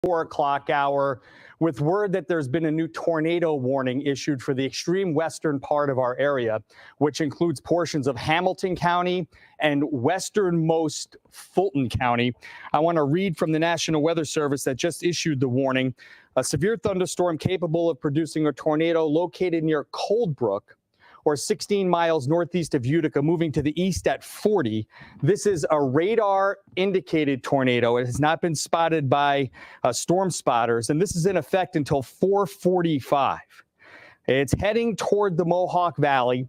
4 o'clock hour with word that there's been a new tornado warning issued for the extreme western part of our area, which includes portions of Hamilton County and westernmost Fulton County. I want to read from the National Weather Service that just issued the warning. A severe thunderstorm capable of producing a tornado located near Coldbrook, or 16 miles northeast of Utica, moving to the east at 40. This is a radar-indicated tornado. It has not been spotted by storm spotters, and this is in effect until 4:45. It's heading toward the Mohawk Valley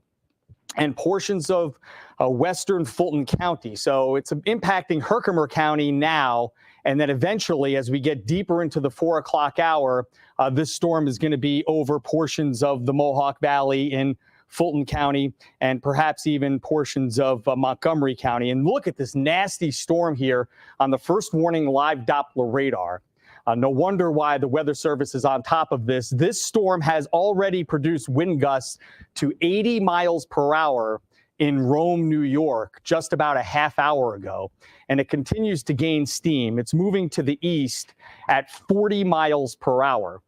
and portions of western Fulton County. So it's impacting Herkimer County now, and then eventually, as we get deeper into the 4 o'clock hour, this storm is going to be over portions of the Mohawk Valley in Fulton County, and perhaps even portions of Montgomery County. And look at this nasty storm here on the first warning live Doppler radar. No wonder why the Weather Service is on top of this. This storm has already produced wind gusts to 80 miles per hour in Rome, New York, just about a half hour ago. And it continues to gain steam. It's moving to the east at 40 miles per hour.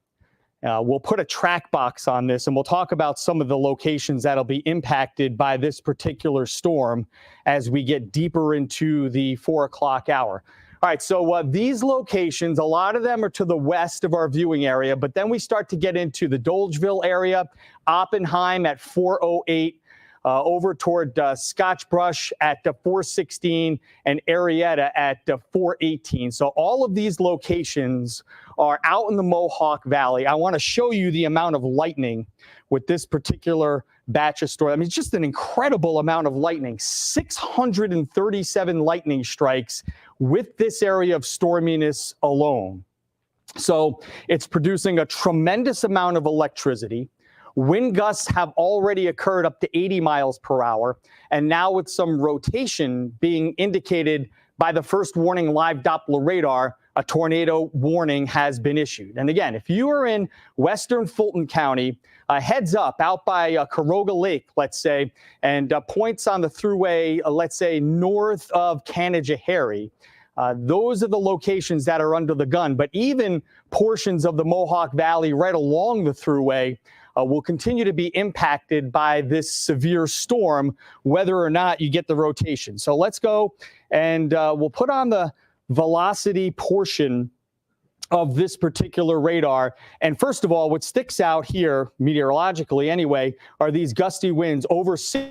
We'll put a track box on this, and we'll talk about some of the locations that'll be impacted by this particular storm as we get deeper into the 4 o'clock hour. All right, so these locations, a lot of them are to the west of our viewing area, but then we start to get into the Dolgeville area, Oppenheim at 4:08, over toward Scotchbrush at 4:16, and Arietta at 4:18. So all of these locations are out in the Mohawk Valley. I want to show you the amount of lightning with this particular batch of storm. I mean, it's just an incredible amount of lightning. 637 lightning strikes with this area of storminess alone. So it's producing a tremendous amount of electricity. Wind gusts have already occurred up to 80 miles per hour, and now with some rotation being indicated by the first warning live Doppler radar, a tornado warning has been issued. And again, if you are in western Fulton County, heads up out by Caroga Lake, let's say, and points on the thruway, let's say north of Canajoharie, those are the locations that are under the gun. But even portions of the Mohawk Valley right along the thruway will continue to be impacted by this severe storm, whether or not you get the rotation. So let's go and we'll put on the velocity portion of this particular radar. And first of all, what sticks out here, meteorologically anyway, are these gusty winds over 6.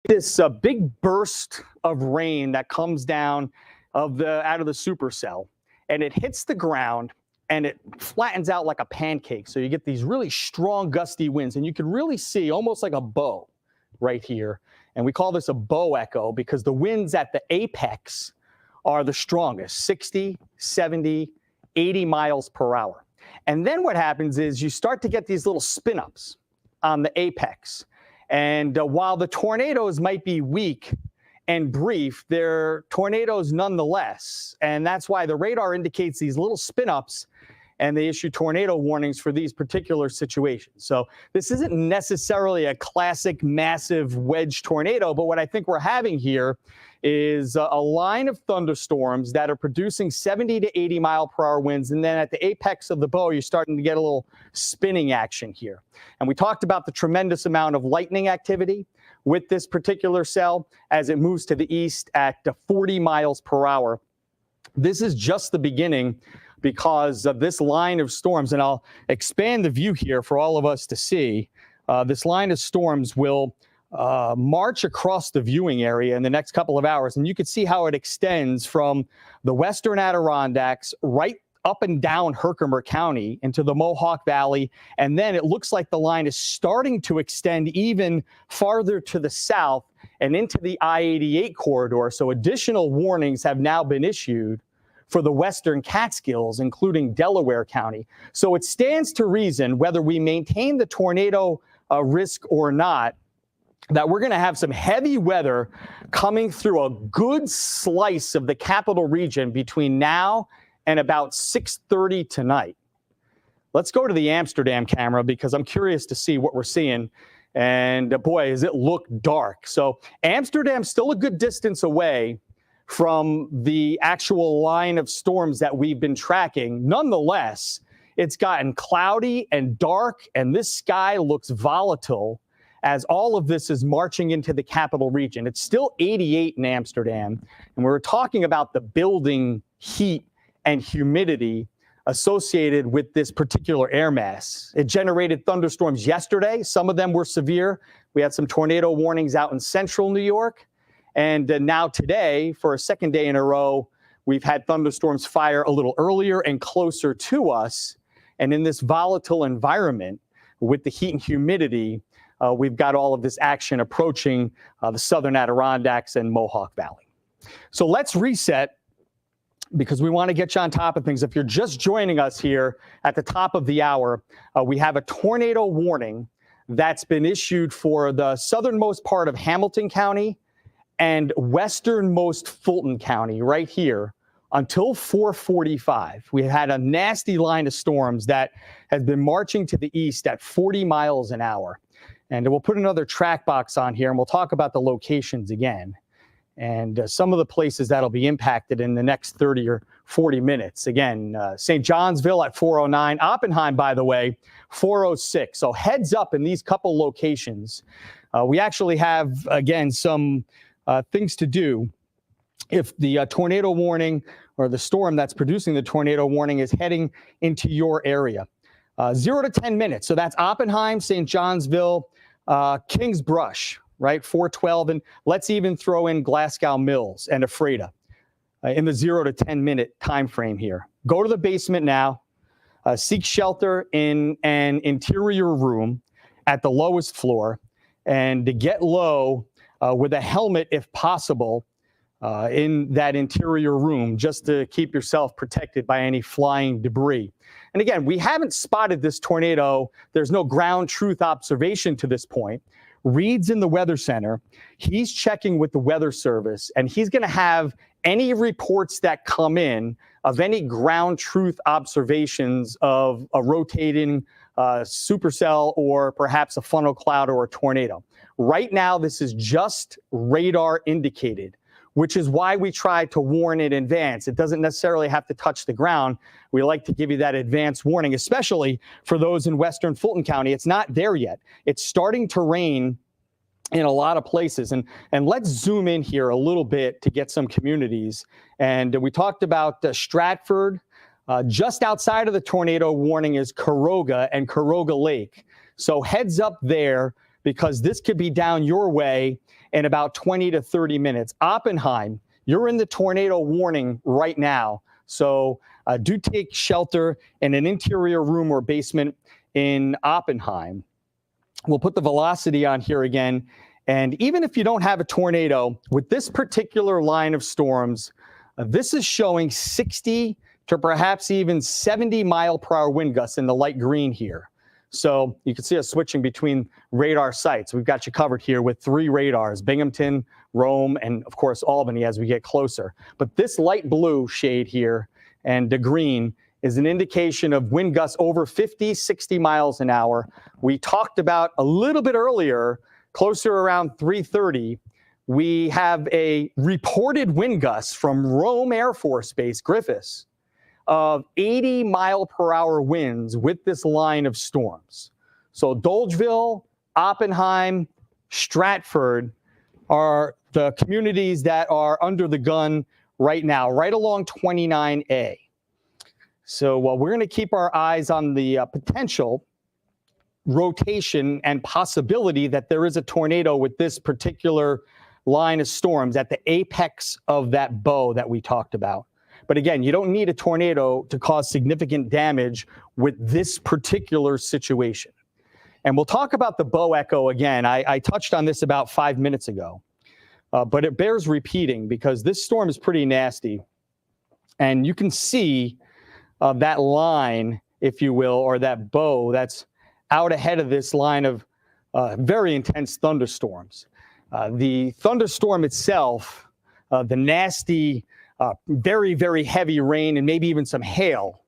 This big burst of rain that comes down out of the supercell, and it hits the ground and it flattens out like a pancake. So you get these really strong gusty winds, and you can really see almost like a bow right here. And we call this a bow echo because the winds at the apex are the strongest, 60, 70, 80 miles per hour. And then what happens is you start to get these little spin-ups on the apex. And while the tornadoes might be weak and brief, they're tornadoes nonetheless. And that's why the radar indicates these little spin-ups, and they issue tornado warnings for these particular situations. So this isn't necessarily a classic massive wedge tornado, but what I think we're having here is a line of thunderstorms that are producing 70 to 80 mile per hour winds. And then at the apex of the bow, you're starting to get a little spinning action here. And we talked about the tremendous amount of lightning activity with this particular cell as it moves to the east at 40 miles per hour. This is just the beginning because of this line of storms. And I'll expand the view here for all of us to see. This line of storms will march across the viewing area in the next couple of hours. And you can see how it extends from the western Adirondacks right up and down Herkimer County into the Mohawk Valley. And then it looks like the line is starting to extend even farther to the south and into the I-88 corridor. So additional warnings have now been issued for the western Catskills, including Delaware County. So it stands to reason, whether we maintain the tornado risk or not, that we're going to have some heavy weather coming through a good slice of the capital region between now and about 6:30 tonight. Let's go to the Amsterdam camera because I'm curious to see what we're seeing. And boy, does it look dark. So Amsterdam's still a good distance away from the actual line of storms that we've been tracking. Nonetheless, it's gotten cloudy and dark, and this sky looks volatile as all of this is marching into the capital region. It's still 88 in Amsterdam, and we're talking about the building heat and humidity associated with this particular air mass. It generated thunderstorms yesterday. Some of them were severe. We had some tornado warnings out in central New York. And now today, for a second day in a row, we've had thunderstorms fire a little earlier and closer to us. And in this volatile environment with the heat and humidity, we've got all of this action approaching the southern Adirondacks and Mohawk Valley. So let's reset because we want to get you on top of things. If you're just joining us here at the top of the hour, we have a tornado warning that's been issued for the southernmost part of Hamilton County and westernmost Fulton County right here until 4:45. We had a nasty line of storms that has been marching to the east at 40 miles an hour. And we'll put another track box on here, and we'll talk about the locations again and some of the places that'll be impacted in the next 30 or 40 minutes. Again, St. Johnsville at 4:09. Oppenheim, by the way, 4:06. So heads up in these couple locations. We actually have, again, some things to do if the tornado warning or the storm that's producing the tornado warning is heading into your area. 0 to 10 minutes. So that's Oppenheim, St. Johnsville, Kings Brush, right? 4:12. And let's even throw in Glasgow Mills and Ephrata in the 0 to 10 minute time frame here. Go to the basement now. Seek shelter in an interior room at the lowest floor, and to get low with a helmet if possible in that interior room just to keep yourself protected by any flying debris. And again, we haven't spotted this tornado. There's no ground truth observation to this point. Reed's in the Weather Center. He's checking with the Weather Service, and he's going to have any reports that come in of any ground truth observations of a rotating supercell or perhaps a funnel cloud or a tornado. Right now, this is just radar indicated, which is why we try to warn in advance. It doesn't necessarily have to touch the ground. We like to give you that advance warning, especially for those in western Fulton County. It's not there yet. It's starting to rain in a lot of places. And let's zoom in here a little bit to get some communities. And we talked about Stratford. Just outside of the tornado warning is Caroga and Caroga Lake. So heads up there, because this could be down your way in about 20 to 30 minutes. Oppenheim, you're in the tornado warning right now. So do take shelter in an interior room or basement in Oppenheim. We'll put the velocity on here again. And even if you don't have a tornado, with this particular line of storms, this is showing 60 to perhaps even 70 mile per hour wind gusts in the light green here. So you can see us switching between radar sites. We've got you covered here with 3 radars, Binghamton, Rome, and of course Albany as we get closer. But this light blue shade here and the green is an indication of wind gusts over 50, 60 miles an hour. We talked about a little bit earlier, closer around 3:30, we have a reported wind gust from Rome Air Force Base, Griffiths, of 80 mile per hour winds with this line of storms. So Dolgeville, Oppenheim, Stratford are the communities that are under the gun right now, right along 29A. So we're going to keep our eyes on the potential rotation and possibility that there is a tornado with this particular line of storms at the apex of that bow that we talked about. But again, you don't need a tornado to cause significant damage with this particular situation. And we'll talk about the bow echo again. I touched on this about 5 minutes ago, but it bears repeating because this storm is pretty nasty. And you can see that line, if you will, or that bow that's out ahead of this line of very intense thunderstorms. The thunderstorm itself, the nasty, very, very heavy rain and maybe even some hail,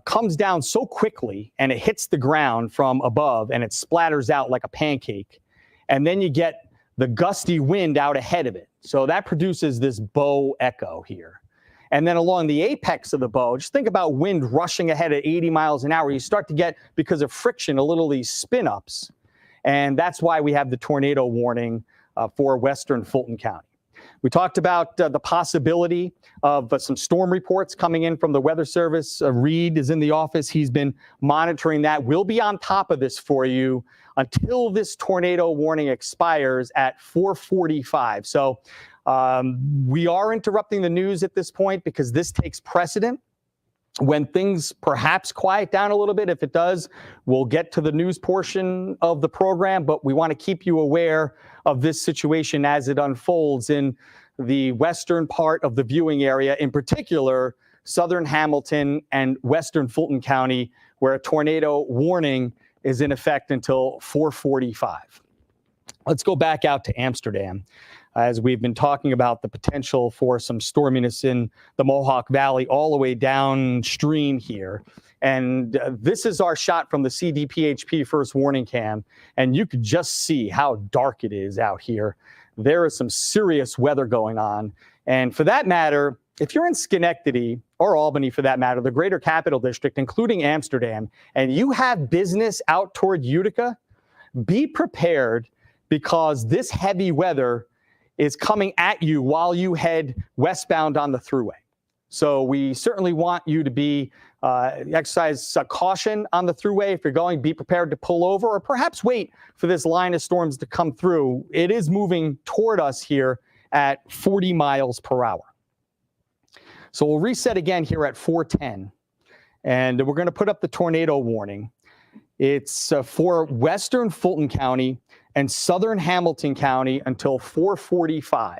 comes down so quickly and it hits the ground from above and it splatters out like a pancake. And then you get the gusty wind out ahead of it. So that produces this bow echo here. And then along the apex of the bow, just think about wind rushing ahead at 80 miles an hour. You start to get, because of friction, a little of these spin-ups. And that's why we have the tornado warning for western Fulton County. We talked about the possibility of some storm reports coming in from the Weather Service. Reed is in the office. He's been monitoring that. We'll be on top of this for you until this tornado warning expires at 4:45. So we are interrupting the news at this point because this takes precedent. When things perhaps quiet down a little bit, if it does, we'll get to the news portion of the program, but we want to keep you aware of this situation as it unfolds in the western part of the viewing area, in particular, southern Hamilton and western Fulton County, where a tornado warning is in effect until 4:45. Let's go back out to Amsterdam, as we've been talking about the potential for some storminess in the Mohawk Valley all the way downstream here. And this is our shot from the CDPHP first warning cam, and you could just see how dark it is out here. There is some serious weather going on. And for that matter, if you're in Schenectady, or Albany for that matter, the greater capital district, including Amsterdam, and you have business out toward Utica, be prepared, because this heavy weather is coming at you while you head westbound on the thruway. So we certainly want you to be exercise caution on the thruway. If you're going, be prepared to pull over or perhaps wait for this line of storms to come through. It is moving toward us here at 40 miles per hour. So we'll reset again here at 4:10, and we're going to put up the tornado warning. It's for western Fulton County and southern Hamilton County until 4:45.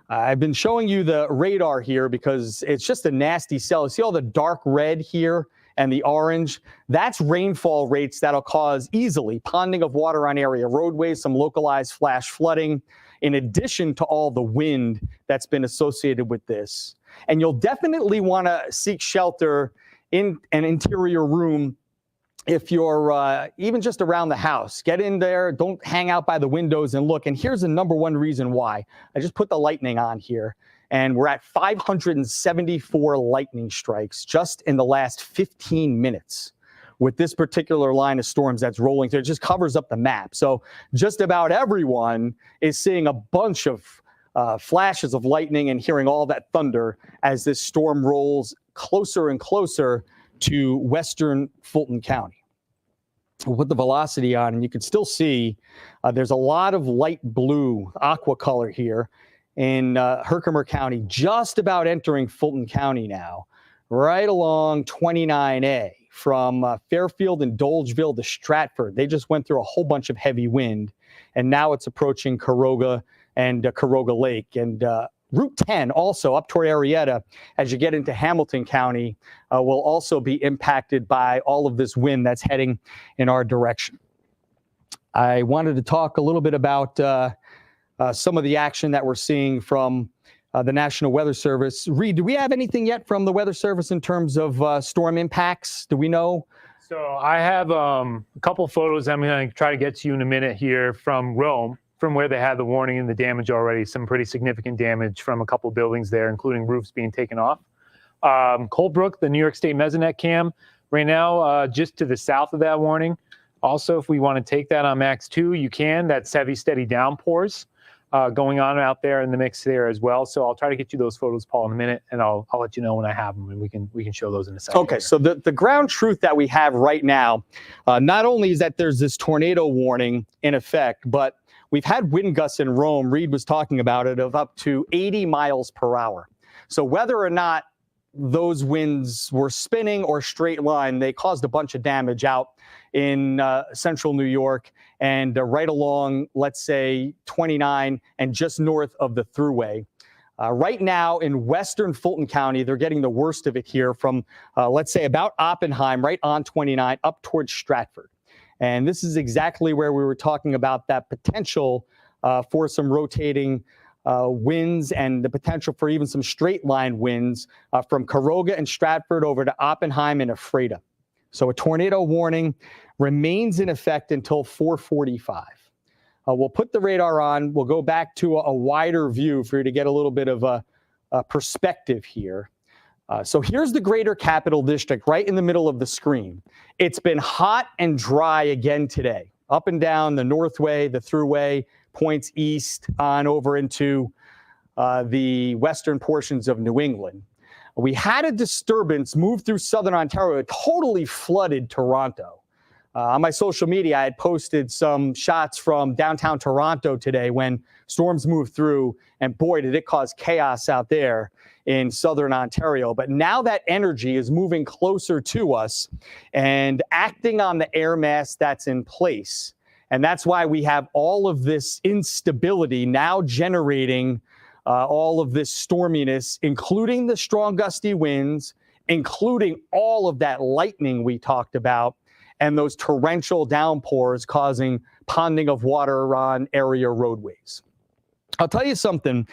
I've been showing you the radar here because it's just a nasty cell. You see all the dark red here and the orange? That's rainfall rates that'll cause easily ponding of water on area roadways, some localized flash flooding, in addition to all the wind that's been associated with this. And you'll definitely want to seek shelter in an interior room if you're even just around the house. Get in there, don't hang out by the windows and look. And here's the number one reason why. I just put the lightning on here, and we're at 574 lightning strikes just in the last 15 minutes with this particular line of storms that's rolling through. It just covers up the map. So just about everyone is seeing a bunch of flashes of lightning and hearing all that thunder as this storm rolls closer and closer to western Fulton County. We'll put the velocity on, and you can still see there's a lot of light blue, aqua color here in Herkimer County, just about entering Fulton County now, right along 29A from Fairfield and Dolgeville to Stratford. They just went through a whole bunch of heavy wind, and now it's approaching Caroga and Caroga Lake. And Route 10 also up toward Arietta, as you get into Hamilton County, will also be impacted by all of this wind that's heading in our direction. I wanted to talk a little bit about some of the action that we're seeing from the National Weather Service. Reed, do we have anything yet from the Weather Service in terms of storm impacts? Do we know? So I have a couple photos I'm going to try to get to you in a minute here from Rome, from where they had the warning and the damage already. Some pretty significant damage from a couple buildings there, including roofs being taken off. Colebrook, the New York State Mesonet cam, right now just to the south of that warning. Also, if we want to take that on Max 2, you can. That's heavy, steady downpours going on out there in the mix there as well. So I'll try to get you those photos, Paul, in a minute, and I'll let you know when I have them, and we can show those in a second. Okay, so the ground truth that we have right now, not only is that there's this tornado warning in effect, but we've had wind gusts in Rome, Reed was talking about it, of up to 80 miles per hour. So whether or not those winds were spinning or straight line, they caused a bunch of damage out in central New York and right along, let's say, 29 and just north of the thruway. Right now in western Fulton County, they're getting the worst of it here from, let's say, about Oppenheim, right on 29, up towards Stratford. And this is exactly where we were talking about that potential for some rotating winds and the potential for even some straight line winds from Caroga and Stratford over to Oppenheim and Ephrata. So a tornado warning remains in effect until 4:45. We'll put the radar on. We'll go back to a wider view for you to get a little bit of a perspective here. So here's the Greater Capital District right in the middle of the screen. It's been hot and dry again today, up and down the Northway, the Thruway, points east on over into the western portions of New England. We had a disturbance move through southern Ontario. It totally flooded Toronto. On my social media, I had posted some shots from downtown Toronto today when storms moved through, and boy, did it cause chaos out there in southern Ontario. But now that energy is moving closer to us and acting on the air mass that's in place. And that's why we have all of this instability now generating all of this storminess, including the strong gusty winds, including all of that lightning we talked about, and those torrential downpours causing ponding of water on area roadways. I'll tell you something.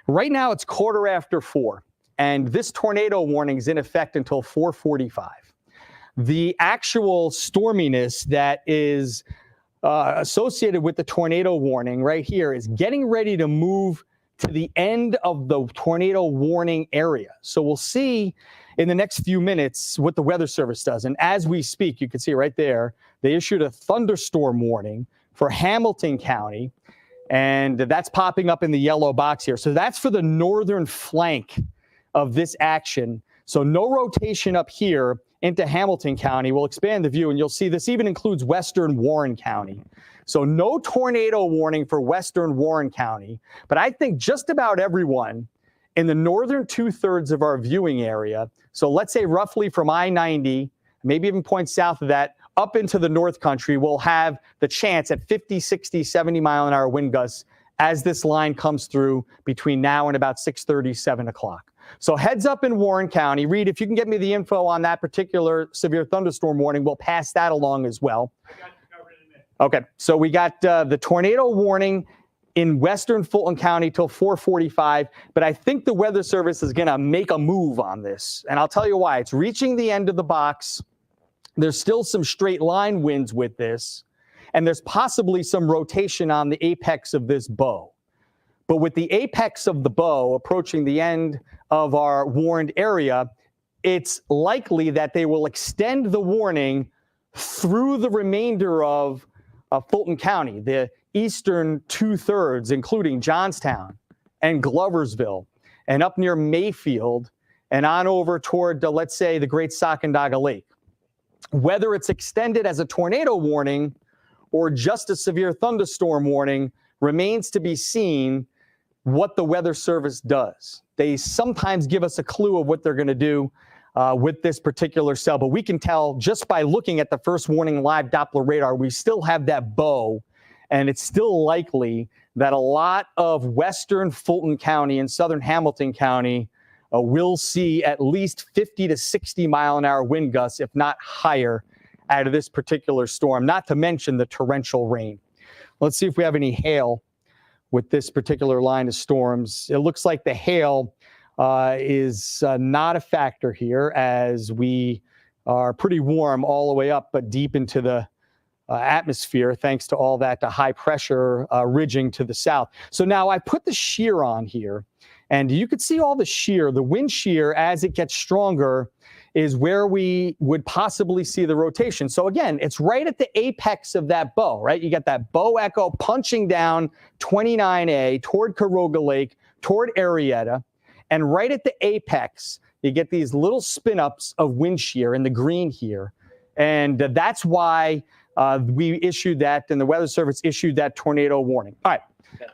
Right now, it's 4:15, and this tornado warning is in effect until 4:45. The actual storminess that is associated with the tornado warning right here is getting ready to move to the end of the tornado warning area. So we'll see in the next few minutes what the Weather Service does. And as we speak, you can see right there, they issued a thunderstorm warning for Hamilton County, and that's popping up in the yellow box here. So that's for the northern flank of this action. So no rotation up here into Hamilton County. We'll expand the view, and you'll see this even includes western Warren County. So no tornado warning for western Warren County, but I think just about everyone in the northern 2/3 of our viewing area, so let's say roughly from I-90, maybe even points south of that, up into the North Country, will have the chance at 50, 60, 70 mile an hour wind gusts as this line comes through between now and about 6:30, 7 o'clock. So heads up in Warren County. Reed, if you can get me the info on that particular severe thunderstorm warning, we'll pass that along as well. I got you covered in a minute. Okay, so we got the tornado warning in western Fulton County till 4:45, but I think the Weather Service is going to make a move on this, and I'll tell you why. It's reaching the end of the box. There's still some straight line winds with this, and there's possibly some rotation on the apex of this bow. But with the apex of the bow approaching the end of our warned area, it's likely that they will extend the warning through the remainder of Fulton County, the eastern 2/3, including Johnstown and Gloversville, and up near Mayfield, and on over toward, let's say, the Great Sacandaga Lake. Whether it's extended as a tornado warning or just a severe thunderstorm warning remains to be seen what the Weather Service does. They sometimes give us a clue of what they're going to do with this particular cell, but we can tell just by looking at the first warning live Doppler radar, we still have that bow, and it's still likely that a lot of western Fulton County and southern Hamilton County will see at least 50 to 60 mile an hour wind gusts, if not higher, out of this particular storm, not to mention the torrential rain. Let's see if we have any hail with this particular line of storms. It looks like the hail is not a factor here, as we are pretty warm all the way up, but deep into the atmosphere, thanks to all that high pressure ridging to the south. So now I put the shear on here, and you could see all the shear. The wind shear, as it gets stronger, is where we would possibly see the rotation. So again, it's right at the apex of that bow, right? You got that bow echo punching down 29A toward Caroga Lake, toward Arietta, and right at the apex, you get these little spin-ups of wind shear in the green here. And that's why we issued that, and the Weather Service issued that tornado warning. All right.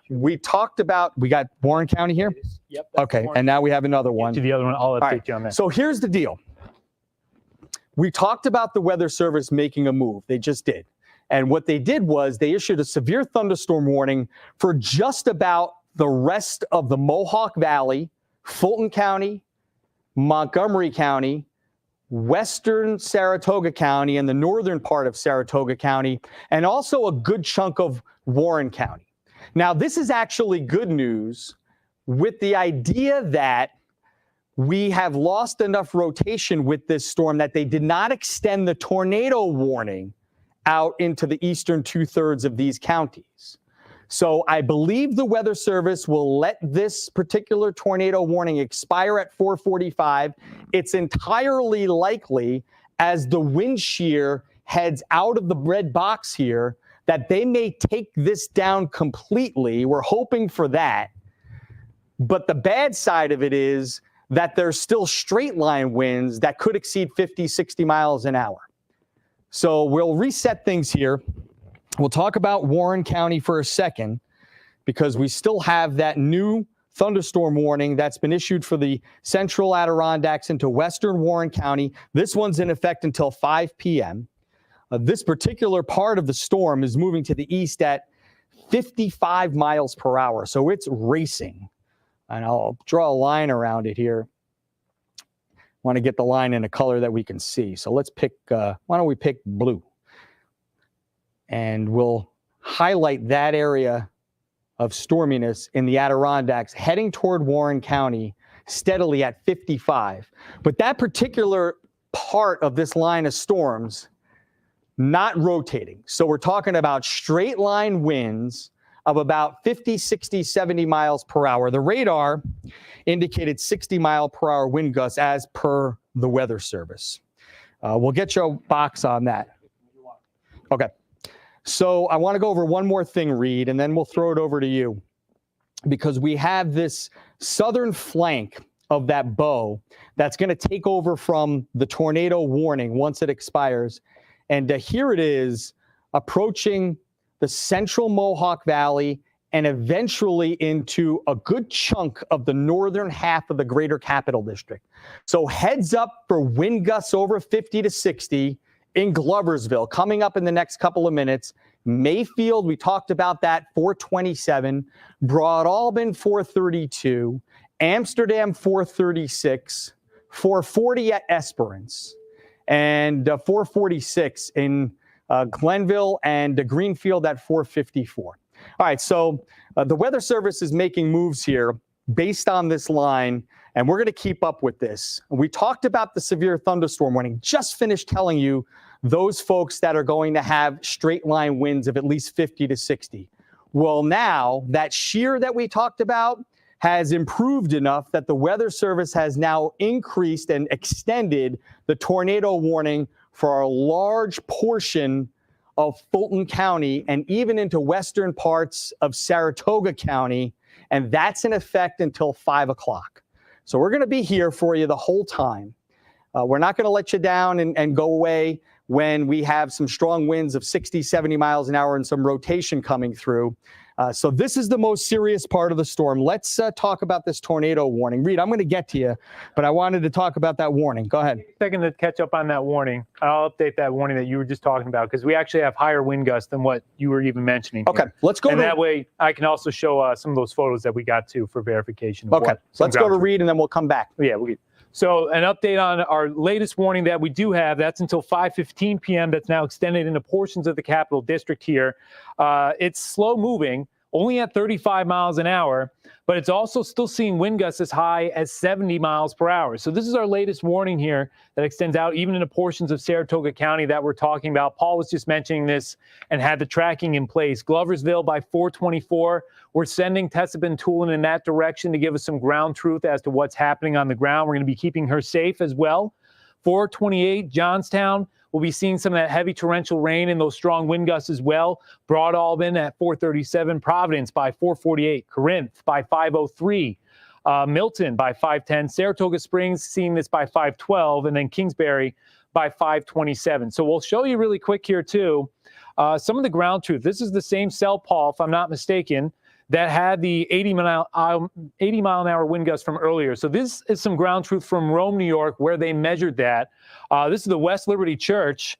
We talked about, we got Warren County here? Yep. Okay, and now we have another one. To the other one, I'll update you on that. So here's the deal. We talked about the Weather Service making a move. They just did. And what they did was they issued a severe thunderstorm warning for just about the rest of the Mohawk Valley, Fulton County, Montgomery County, western Saratoga County and the northern part of Saratoga County, and also a good chunk of Warren County. Now, this is actually good news with the idea that we have lost enough rotation with this storm that they did not extend the tornado warning out into the eastern 2/3 of these counties. So I believe the Weather Service will let this particular tornado warning expire at 4:45. It's entirely likely, as the wind shear heads out of the red box here, that they may take this down completely. We're hoping for that. But the bad side of it is that there's still straight line winds that could exceed 50, 60 miles an hour. So we'll reset things here. We'll talk about Warren County for a second, because we still have that new thunderstorm warning that's been issued for the central Adirondacks into western Warren County. This one's in effect until 5 p.m. This particular part of the storm is moving to the east at 55 miles per hour. So it's racing. And I'll draw a line around it here. Want to get the line in a color that we can see. So let's pick, why don't we pick blue? And we'll highlight that area of storminess in the Adirondacks heading toward Warren County steadily at 55. But that particular part of this line of storms not rotating. So we're talking about straight line winds of about 50, 60, 70 miles per hour. The radar indicated 60 mile per hour wind gusts as per the Weather Service. We'll get you a box on that. Okay. So I want to go over one more thing, Reed, and then we'll throw it over to you, because we have this southern flank of that bow that's going to take over from the tornado warning once it expires. And here it is approaching the central Mohawk Valley and eventually into a good chunk of the northern half of the greater Capital District. So heads up for wind gusts over 50 to 60 in Gloversville coming up in the next couple of minutes. Mayfield, we talked about that, 427. Broadalbin, 432. Amsterdam, 436. 440 at Esperance. And 446 in Glenville and Greenfield at 454. All right, so the Weather Service is making moves here based on this line, and we're going to keep up with this. We talked about the severe thunderstorm warning, just finished telling you those folks that are going to have straight line winds of at least 50 to 60. Well, now that shear that we talked about has improved enough that the Weather Service has now increased and extended the tornado warning for a large portion of Fulton County and even into western parts of Saratoga County, and that's in effect until 5 o'clock. So we're going to be here for you the whole time. We're not going to let you down and go away when we have some strong winds of 60, 70 miles an hour and some rotation coming through. So this is the most serious part of the storm. Let's talk about this tornado warning. Reed, I'm going to get to you, but I wanted to talk about that warning. Go ahead. Second to catch up on that warning. I'll update that warning that you were just talking about, because we actually have higher wind gusts than what you were even mentioning. Okay, here. Let's go. And that way I can also show some of those photos that we got to for verification. Okay, let's go to Reed and then we'll come back. Yeah, we'll get. So an update on our latest warning that we do have, that's until 5:15 p.m. That's now extended into portions of the Capital District here. It's slow moving, only at 35 miles an hour, but it's also still seeing wind gusts as high as 70 miles per hour. So this is our latest warning here that extends out even into portions of Saratoga County that we're talking about. Paul was just mentioning this and had the tracking in place. Gloversville by 424. We're sending Tessa Bentulin in that direction to give us some ground truth as to what's happening on the ground. We're going to be keeping her safe as well. 428, Johnstown. We'll be seeing some of that heavy torrential rain and those strong wind gusts as well. Broadalbin at 437, Providence by 448, Corinth by 503, Milton by 510, Saratoga Springs seeing this by 512, and then Kingsbury by 527. So we'll show you really quick here too some of the ground truth. This is the same cell, Paul, if I'm not mistaken, that had the 80 mile an hour wind gusts from earlier. So this is some ground truth from Rome, New York, where they measured that. This is the West Liberty Church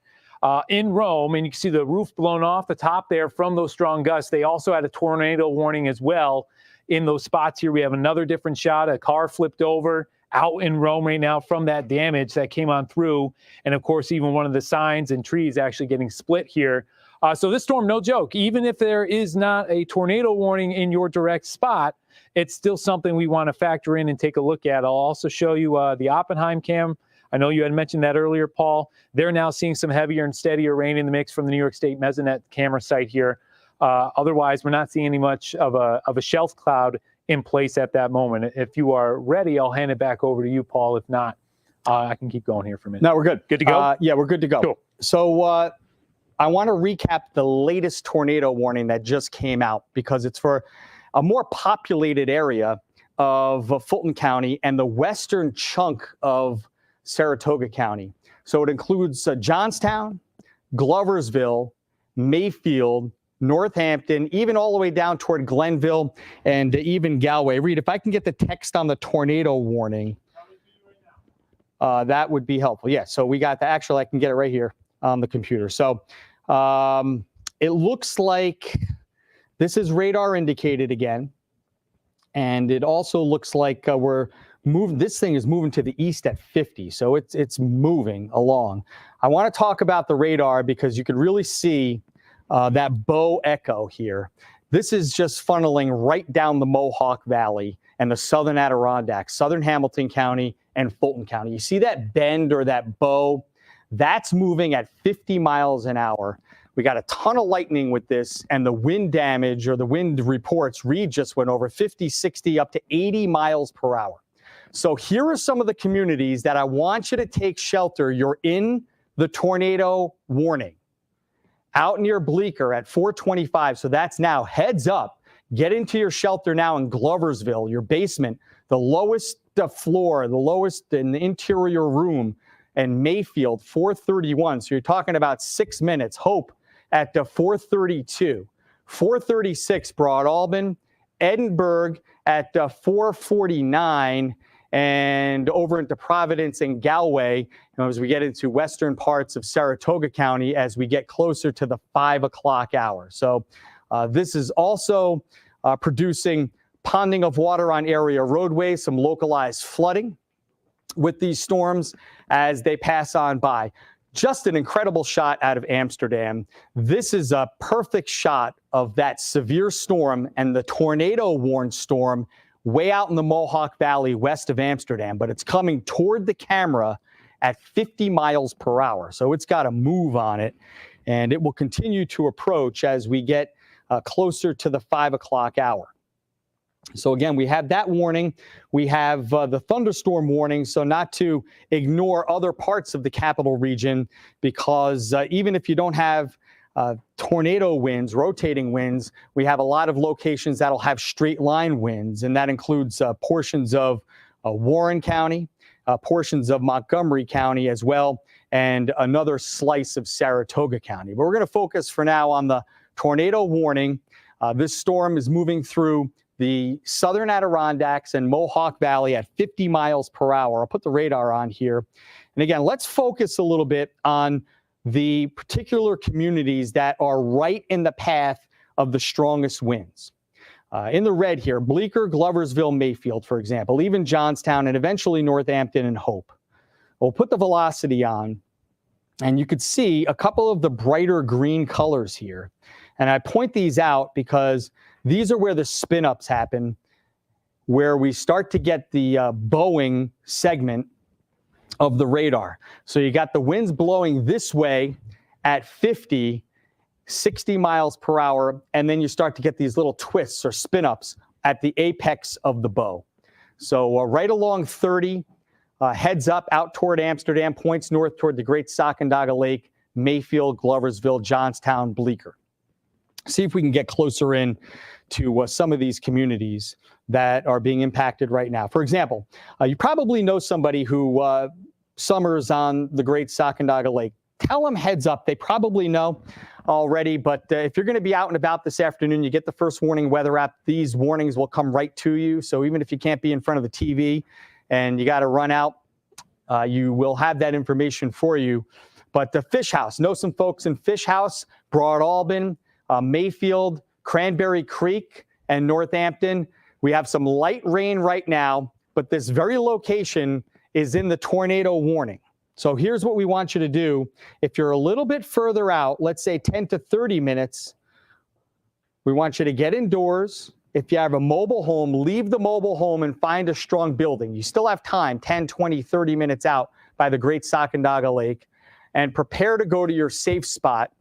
in Rome, and you can see the roof blown off the top there from those strong gusts. They also had a tornado warning as well in those spots here. We have another different shot. A car flipped over out in Rome right now from that damage that came on through. And of course, even one of the signs and trees actually getting split here. So this storm, no joke, even if there is not a tornado warning in your direct spot, it's still something we want to factor in and take a look at. I'll also show you the Oppenheim cam. I know you had mentioned that earlier, Paul. They're now seeing some heavier and steadier rain in the mix from the New York State Mesonet camera site here. Otherwise, we're not seeing any much of a shelf cloud in place at that moment. If you are ready, I'll hand it back over to you, Paul. If not, I can keep going here for a minute. No, we're good. Good to go? Yeah, we're good to go. Cool. So I want to recap the latest tornado warning that just came out because it's for a more populated area of Fulton County and the western chunk of Saratoga County. So it includes Johnstown, Gloversville, Mayfield, Northampton, even all the way down toward Glenville and even Galway. Reed, if I can get the text on the tornado warning, that would be helpful. Yeah, so we got the actual, I can get it right here on the computer. So it looks like this is radar indicated again. And it also looks like we're moving, this thing is moving to the east at 50. So it's moving along. I want to talk about the radar because you can really see that bow echo here. This is just funneling right down the Mohawk Valley and the southern Adirondacks, southern Hamilton County and Fulton County. You see that bend or that bow? That's moving at 50 miles an hour. We got a ton of lightning with this, and the wind damage or the wind reports, Reed just went over 50, 60, up to 80 miles per hour. So here are some of the communities that I want you to take shelter. You're in the tornado warning. Out near Bleecker at 425, so that's now. Heads up, get into your shelter now in Gloversville, your basement, the lowest floor, the lowest in the interior room, and Mayfield, 431. So you're talking about 6 minutes. Hope at 432. 436, Broad Albin. Edinburgh at 449. And over into Providence and Galway, as we get into western parts of Saratoga County as we get closer to the 5 o'clock hour. So this is also producing ponding of water on area roadways, some localized flooding with these storms as they pass on by. Just an incredible shot out of Amsterdam. This is a perfect shot of that severe storm and the tornado warned storm way out in the Mohawk Valley west of Amsterdam, but it's coming toward the camera at 50 miles per hour. So it's got a move on it, and it will continue to approach as we get closer to the 5 o'clock hour. So again, we have that warning. We have the thunderstorm warning, so not to ignore other parts of the capital region, because even if you don't have tornado winds, rotating winds, we have a lot of locations that'll have straight line winds, and that includes portions of Warren County, portions of Montgomery County as well, and another slice of Saratoga County. But we're going to focus for now on the tornado warning. This storm is moving through the southern Adirondacks and Mohawk Valley at 50 miles per hour. I'll put the radar on here. And again, let's focus a little bit on the particular communities that are right in the path of the strongest winds. In the red here, Bleecker, Gloversville, Mayfield, for example, even Johnstown, and eventually Northampton and Hope. We'll put the velocity on, and you could see a couple of the brighter green colors here. And I point these out because these are where the spin-ups happen, where we start to get the bowing segment of the radar. So you got the winds blowing this way at 50, 60 miles per hour, and then you start to get these little twists or spin-ups at the apex of the bow. So right along 30, heads up out toward Amsterdam, points north toward the Great Sacandaga Lake, Mayfield, Gloversville, Johnstown, Bleecker. See if we can get closer in to some of these communities that are being impacted right now. For example, you probably know somebody who summers on the Great Sacandaga Lake. Tell them heads up. They probably know already, but if you're going to be out and about this afternoon, you get the first warning weather app. These warnings will come right to you. So even if you can't be in front of the TV and you got to run out, you will have that information for you. But the Fish House, know some folks in Fish House, Broad Albin, Mayfield, Cranberry Creek, and Northampton. We have some light rain right now, but this very location is in the tornado warning. So here's what we want you to do. If you're a little bit further out, let's say 10 to 30 minutes, we want you to get indoors. If you have a mobile home, leave the mobile home and find a strong building. You still have time, 10, 20, 30 minutes out by the Great Sacandaga Lake, and prepare to go to your safe spot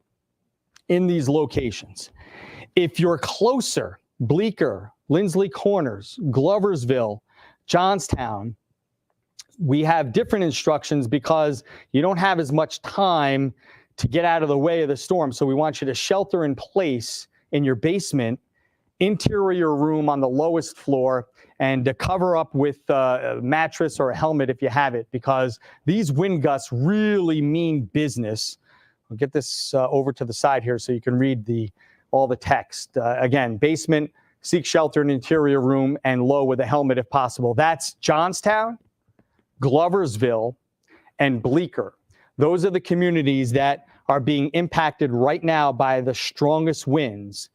in these locations. If you're closer, Bleecker, Lindsley Corners, Gloversville, Johnstown, we have different instructions because you don't have as much time to get out of the way of the storm. So we want you to shelter in place in your basement, interior room on the lowest floor, and to cover up with a mattress or a helmet if you have it, because these wind gusts really mean business. I'll get this over to the side here so you can read all the text. Again, basement, seek shelter in interior room, and low with a helmet if possible. That's Johnstown, Gloversville, and Bleecker. Those are the communities that are being impacted right now by the strongest winds.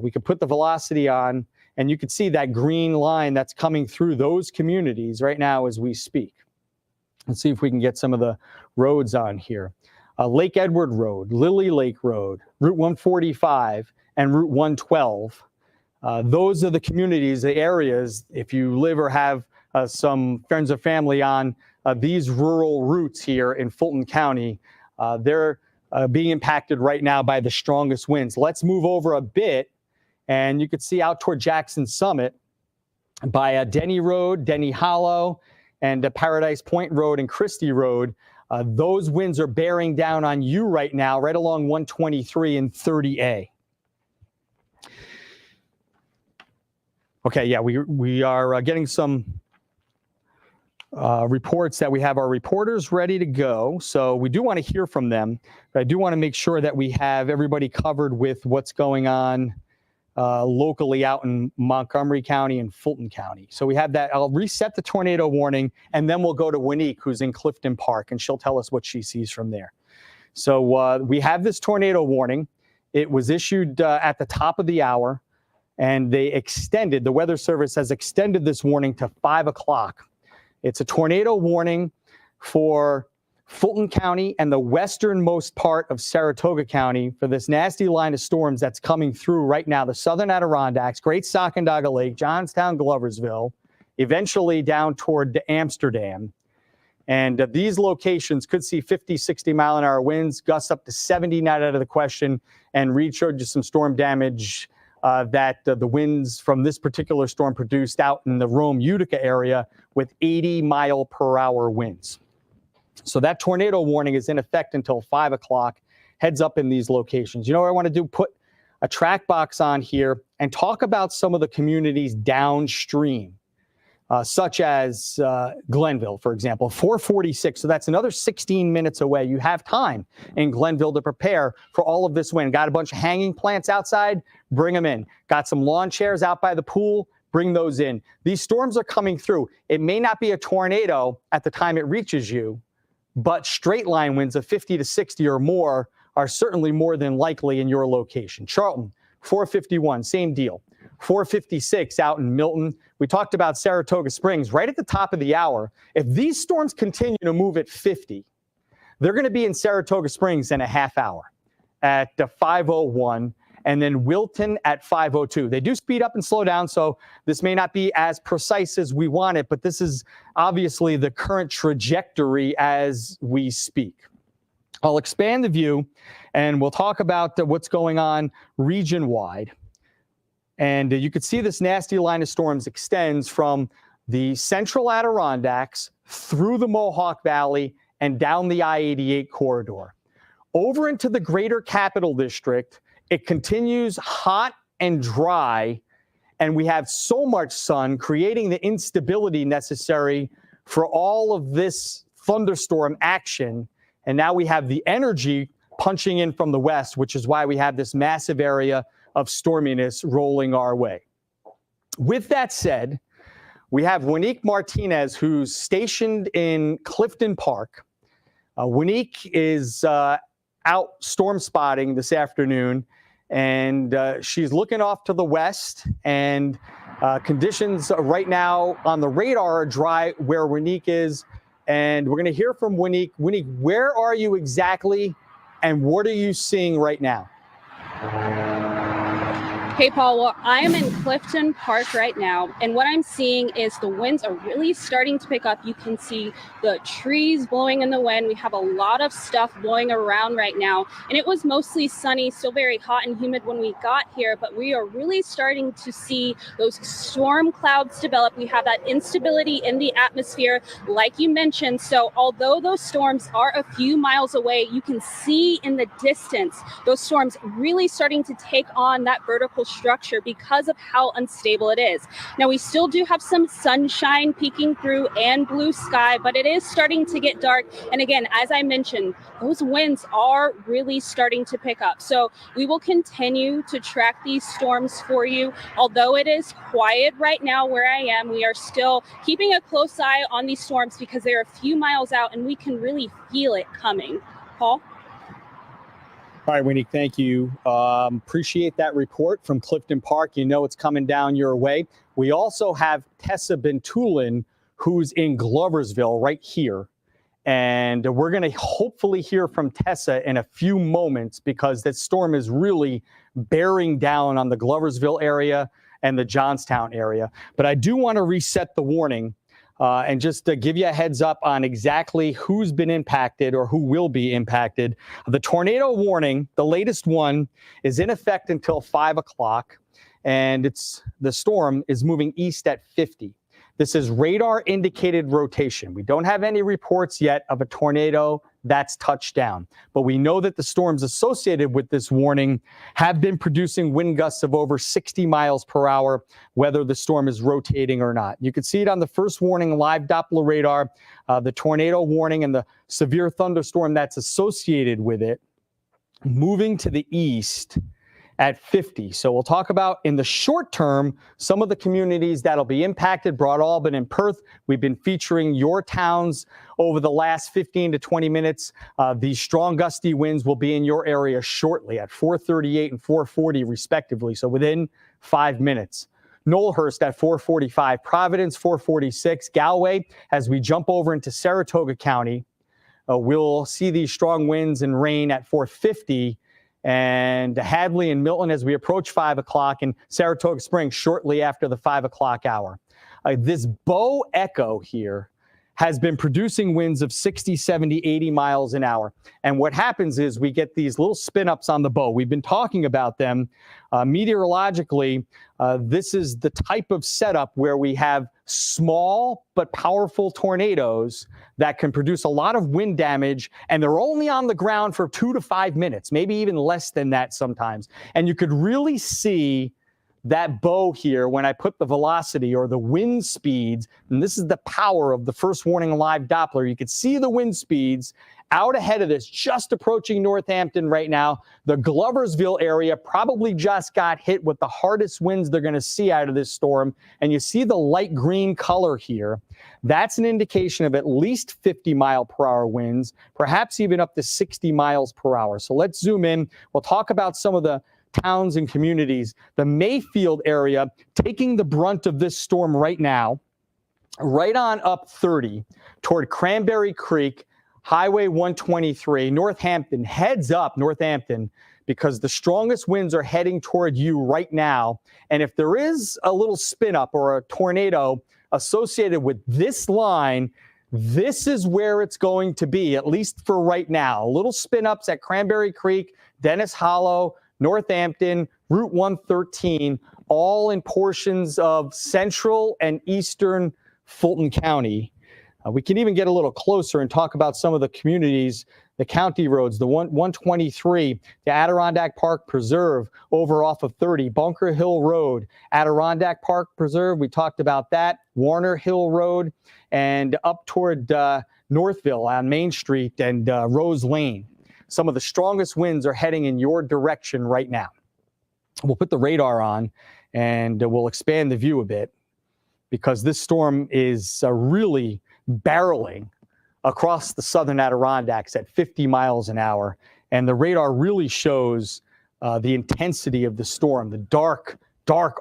We could put the velocity on, and you can see that green line that's coming through those communities right now as we speak. Let's see if we can get some of the roads on here. Lake Edward Road, Lily Lake Road, Route 145, and Route 112. Those are the communities, the areas, if you live or have some friends or family on these rural routes here in Fulton County, they're being impacted right now by the strongest winds. Let's move over a bit, and you could see out toward Jackson Summit by Denny Road, Denny Hollow, and Paradise Point Road and Christie Road. Those winds are bearing down on you right now, right along 123 and 30A. Okay, yeah, we are getting some reports that we have our reporters ready to go. So we do want to hear from them, but I do want to make sure that we have everybody covered with what's going on locally out in Montgomery County and Fulton County. So we have that. I'll reset the tornado warning, and then we'll go to Winique, who's in Clifton Park, and she'll tell us what she sees from there. So we have this tornado warning. It was issued at the top of the hour, and the Weather Service has extended this warning to 5 o'clock. It's a tornado warning for Fulton County and the westernmost part of Saratoga County for this nasty line of storms that's coming through right now. The southern Adirondacks, Great Sacandaga Lake, Johnstown, Gloversville, eventually down toward Amsterdam. And these locations could see 50, 60-mile-an-hour winds, gusts up to 70, not out of the question. And Reed showed you some storm damage that the winds from this particular storm produced out in the Rome, Utica area with 80-mile-per-hour winds. So that tornado warning is in effect until 5 o'clock, heads up in these locations. You know what I want to do? Put a track box on here and talk about some of the communities downstream, such as Glenville, for example, 446. So that's another 16 minutes away. You have time in Glenville to prepare for all of this wind. Got a bunch of hanging plants outside? Bring them in. Got some lawn chairs out by the pool? Bring those in. These storms are coming through. It may not be a tornado at the time it reaches you, but straight line winds of 50 to 60 or more are certainly more than likely in your location. Charlton, 451, same deal. 456 out in Milton. We talked about Saratoga Springs right at the top of the hour. If these storms continue to move at 50, they're going to be in Saratoga Springs in a half hour at 5:01, and then Wilton at 5:02. They do speed up and slow down, so this may not be as precise as we want it, but this is obviously the current trajectory as we speak. I'll expand the view, and we'll talk about what's going on region-wide. And you can see this nasty line of storms extends from the central Adirondacks through the Mohawk Valley and down the I-88 corridor. Over into the greater Capital District, it continues hot and dry, and we have so much sun creating the instability necessary for all of this thunderstorm action. And now we have the energy punching in from the west, which is why we have this massive area of storminess rolling our way. With that said, we have Winique Martinez, who's stationed in Clifton Park. Winique is out storm spotting this afternoon, and she's looking off to the west, and Conditions right now on the radar are dry where Winique is, and we're going to hear from Winique. Winique, where are you exactly, and what are you seeing right now? Hey, Paul. Well, I am in Clifton Park right now, and what I'm seeing is the winds are really starting to pick up. You can see the trees blowing in the wind. We have a lot of stuff blowing around right now, and it was mostly sunny, still very hot and humid when we got here, but we are really starting to see those storm clouds develop. We have that instability in the atmosphere, like you mentioned. So although those storms are a few miles away, you can see in the distance those storms really starting to take on that vertical structure because of how unstable it is. Now, we still do have some sunshine peeking through and blue sky, but it is starting to get dark. And again, as I mentioned, those winds are really starting to pick up. So we will continue to track these storms for you. Although it is quiet right now where I am, we are still keeping a close eye on these storms because they're a few miles out and we can really feel it coming. Paul? All right, Winique, thank you. Appreciate that report from Clifton Park. You know it's coming down your way. We also have Tessa Bentulin, who's in Gloversville right here. And we're going to hopefully hear from Tessa in a few moments because that storm is really bearing down on the Gloversville area and the Johnstown area. But I do want to reset the warning and just to give you a heads up on exactly who's been impacted or who will be impacted. The tornado warning, the latest one, is in effect until 5 o'clock, and the storm is moving east at 50. This is radar indicated rotation. We don't have any reports yet of a tornado that's touched down, but we know that the storms associated with this warning have been producing wind gusts of over 60 miles per hour, whether the storm is rotating or not. You can see it on the first warning live Doppler radar, the tornado warning and the severe thunderstorm that's associated with it moving to the east at 50. So we'll talk about in the short term some of the communities that'll be impacted. Broad Albany and Perth. We've been featuring your towns over the last 15 to 20 minutes. These strong gusty winds will be in your area shortly at 4:38 and 4:40 respectively. So within 5 minutes. Knowlehurst at 4:45, Providence 4:46, Galway as we jump over into Saratoga County. We'll see these strong winds and rain at 4:50. And Hadley and Milton as we approach 5 o'clock, and Saratoga Springs shortly after the 5 o'clock hour. This bow echo here has been producing winds of 60, 70, 80 miles an hour. And what happens is we get these little spin-ups on the bow. We've been talking about them. Meteorologically, this is the type of setup where we have small but powerful tornadoes that can produce a lot of wind damage, and they're only on the ground for 2 to 5 minutes, maybe even less than that sometimes. And you could really see that bow here when I put the velocity or the wind speeds, and this is the power of the first warning live Doppler. You could see the wind speeds out ahead of this, just approaching Northampton right now. The Gloversville area probably just got hit with the hardest winds they're going to see out of this storm. And you see the light green color here. That's an indication of at least 50 mile per hour winds, perhaps even up to 60 miles per hour. So let's zoom in. We'll talk about some of the towns and communities. The Mayfield area taking the brunt of this storm right now, right on up 30 toward Cranberry Creek, Highway 123, Northampton. Heads up, Northampton, because the strongest winds are heading toward you right now. And if there is a little spin up or a tornado associated with this line, this is where it's going to be, at least for right now. Little spin ups at Cranberry Creek, Dennis Hollow, Northampton, Route 113, all in portions of central and eastern Fulton County. We can even get a little closer and talk about some of the communities, the county roads, the 123, the Adirondack Park Preserve over off of 30, Bunker Hill Road, Adirondack Park Preserve, we talked about that, Warner Hill Road, and up toward Northville on Main Street and Rose Lane. Some of the strongest winds are heading in your direction right now. We'll put the radar on and we'll expand the view a bit because this storm is really barreling across the southern Adirondacks at 50 miles an hour. And the radar really shows the intensity of the storm. The dark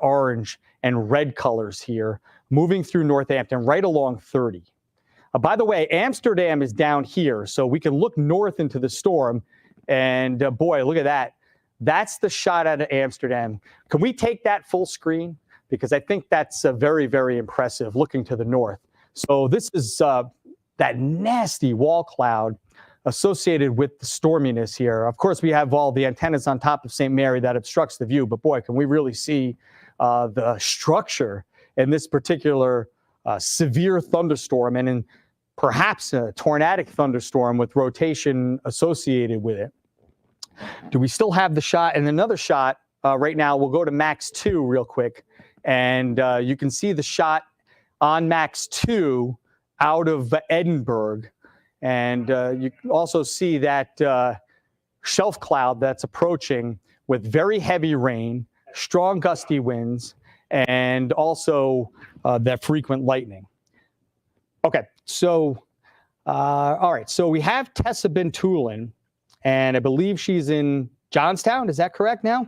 orange and red colors here, moving through Northampton right along 30. By the way, Amsterdam is down here, so we can look north into the storm. And boy, look at that. That's the shot out of Amsterdam. Can we take that full screen? Because I think that's very, very impressive looking to the north. So this is that nasty wall cloud associated with the storminess here. Of course, we have all the antennas on top of St. Mary that obstructs the view, but boy, can we really see the structure in this particular severe thunderstorm, and in perhaps a tornadic thunderstorm with rotation associated with it. Do we still have the shot? And another shot right now, we'll go to Max 2 real quick. And you can see the shot on Max 2 out of Edinburgh. And you can also see that shelf cloud that's approaching with very heavy rain, strong gusty winds, and also that frequent lightning. Okay, so, all right, so we have Tessa Bentulin, and I believe she's in Johnstown. Is that correct now?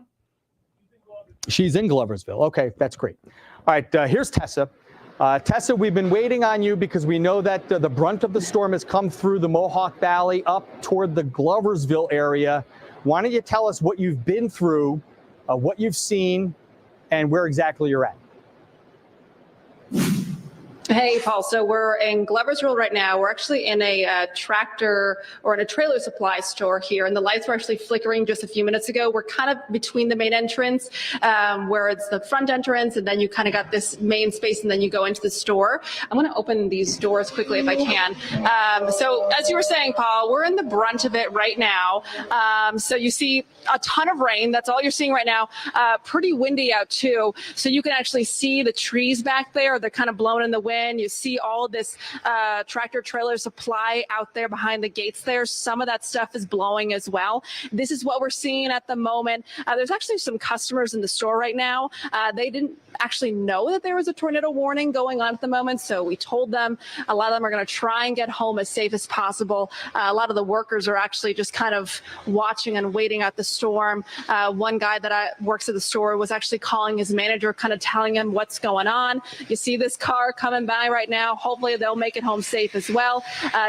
She's in Gloversville. Okay, that's great. All right, here's Tessa. Tessa, we've been waiting on you because we know that the brunt of the storm has come through the Mohawk Valley up toward the Gloversville area. Why don't you tell us what you've been through, what you've seen, and where exactly you're at? Hey, Paul. So we're in Gloversville right now. We're actually in a tractor or in a trailer supply store here, and the lights were actually flickering just a few minutes ago. We're kind of between the main entrance, where it's the front entrance, and then you kind of got this main space, and then you go into the store. I'm going to open these doors quickly if I can. So as you were saying, Paul, we're in the brunt of it right now. So you see a ton of rain. That's all you're seeing right now. Pretty windy out too. So you can actually see the trees back there. They're kind of blown in the wind. You see all this tractor trailer supply out there behind the gates there. Some of that stuff is blowing as well. This is what we're seeing at the moment. There's actually some customers in the store right now. They didn't actually know that there was a tornado warning going on at the moment, so we told them. A lot of them are going to try and get home as safe as possible. A lot of the workers are actually just kind of watching and waiting out the storm. One guy that works at the store was actually calling his manager, kind of telling him what's going on. You see this car coming by right now. Hopefully they'll make it home safe as well.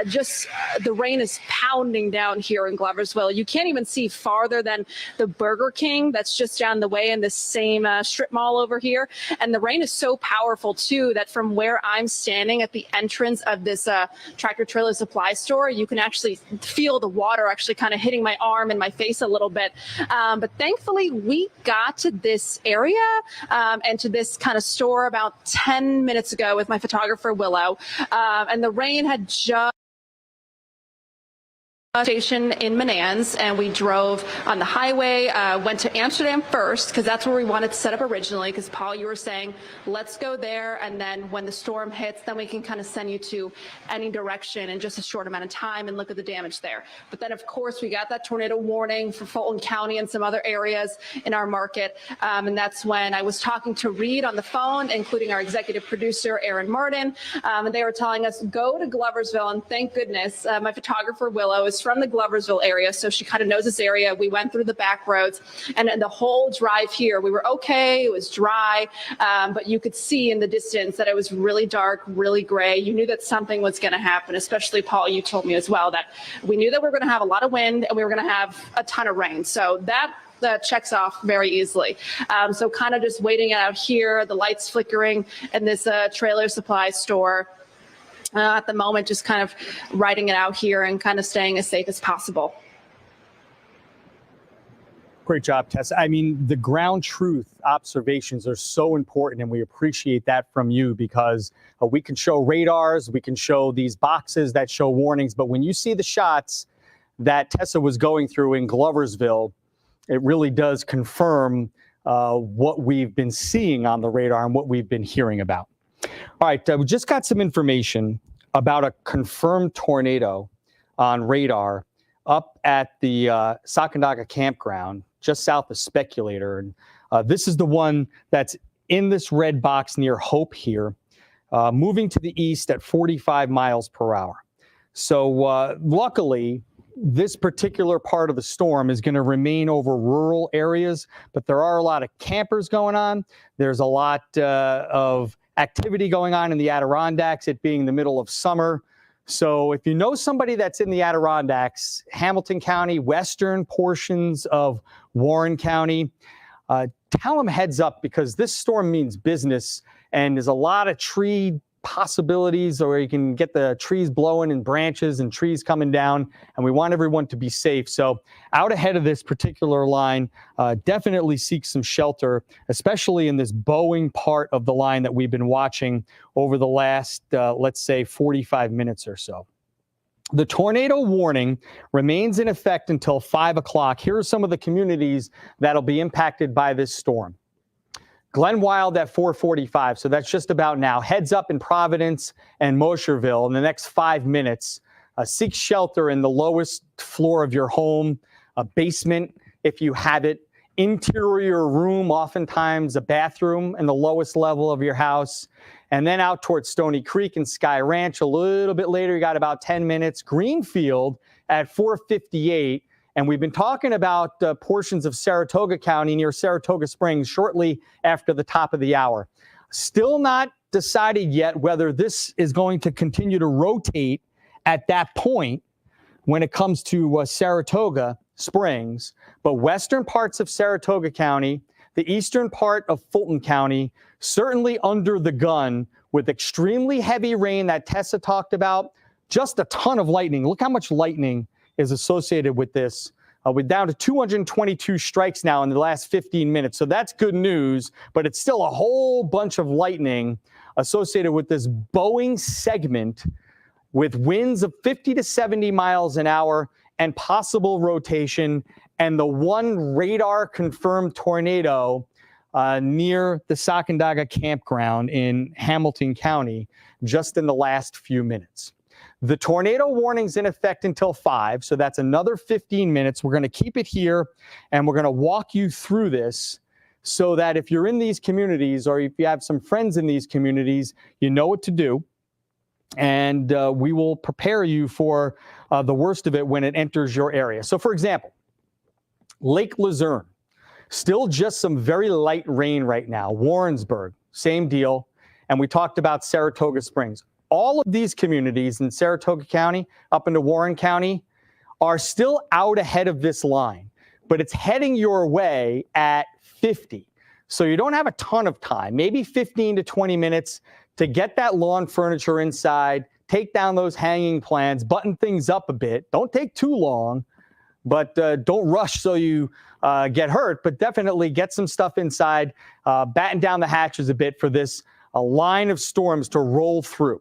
Just the rain is pounding down here in Gloversville. You can't even see farther than the Burger King that's just down the way in this same strip mall over here. And the rain is so powerful too that from where I'm standing at the entrance of this tractor trailer supply store, you can actually feel the water actually kind of hitting my arm and my face a little bit. But thankfully we got to this area and to this kind of store about 10 minutes ago with my photographer Willow, and the rain had just station in Menands, and we drove on the highway, went to Amsterdam first because that's where we wanted to set up originally, because Paul, you were saying let's go there, and then when the storm hits, then we can kind of send you to any direction in just a short amount of time and look at the damage there. But then of course we got that tornado warning for Fulton County and some other areas in our market, and that's when I was talking to Reed on the phone, including our executive producer Aaron Martin, and they were telling us go to Gloversville, and thank goodness my photographer Willow is from the Gloversville area, so she kind of knows this area. We went through the back roads, and the whole drive here, we were okay. It was dry, but you could see in the distance that it was really dark, really gray. You knew that something was going to happen, especially Paul, you told me as well that we knew that we were going to have a lot of wind and we were going to have a ton of rain. So that checks off very easily. So kind of just waiting it out here, the lights flickering in this trailer supply store. At the moment, just kind of riding it out here and kind of staying as safe as possible. Great job, Tess. I mean, the ground truth observations are so important, and we appreciate that from you, because we can show radars, we can show these boxes that show warnings, but when you see the shots that Tessa was going through in Gloversville, it really does confirm what we've been seeing on the radar and what we've been hearing about. All right, we just got some information about a confirmed tornado on radar up at the Sacandaga campground just south of Speculator. And this is the one that's in this red box near Hope here, moving to the east at 45 miles per hour. So luckily, this particular part of the storm is going to remain over rural areas, but there are a lot of campers going on. There's a lot of activity going on in the Adirondacks, it being the middle of summer. So if you know somebody that's in the Adirondacks, Hamilton County, western portions of Warren County, tell them heads up, because this storm means business, and there's a lot of tree possibilities where you can get the trees blowing and branches and trees coming down, and we want everyone to be safe. So out ahead of this particular line, definitely seek some shelter, especially in this bowing part of the line that we've been watching over the last, let's say, 45 minutes or so. The tornado warning remains in effect until 5 o'clock. Here are some of the communities that'll be impacted by this storm. Glenwild at 4:45, so that's just about now. Heads up in Providence and Mosherville in the next 5 minutes. Seek shelter in the lowest floor of your home, a basement if you have it, interior room, oftentimes a bathroom in the lowest level of your house. And then out towards Stony Creek and Sky Ranch a little bit later, you got about 10 minutes. Greenfield at 4:58. And we've been talking about portions of Saratoga County near Saratoga Springs shortly after the top of the hour. Still not decided yet whether this is going to continue to rotate at that point when it comes to Saratoga Springs. But western parts of Saratoga County, the eastern part of Fulton County, certainly under the gun with extremely heavy rain that Tessa talked about, just a ton of lightning. Look how much lightning is associated with this. We're down to 222 strikes now in the last 15 minutes. So that's good news, but it's still a whole bunch of lightning associated with this bowing segment with winds of 50 to 70 miles an hour and possible rotation, and the one radar confirmed tornado near the Sacandaga campground in Hamilton County just in the last few minutes. The tornado warning's in effect until 5, so that's another 15 minutes. We're going to keep it here, and we're going to walk you through this so that if you're in these communities or if you have some friends in these communities, you know what to do. And we will prepare you for the worst of it when it enters your area. So, for example, Lake Luzerne, still just some very light rain right now. Warrensburg, same deal. And we talked about Saratoga Springs. All of these communities in Saratoga County, up into Warren County, are still out ahead of this line, but it's heading your way at 50. So you don't have a ton of time, maybe 15 to 20 minutes to get that lawn furniture inside, take down those hanging plants, button things up a bit. Don't take too long, but don't rush so you get hurt, but definitely get some stuff inside, batten down the hatches a bit for this line of storms to roll through.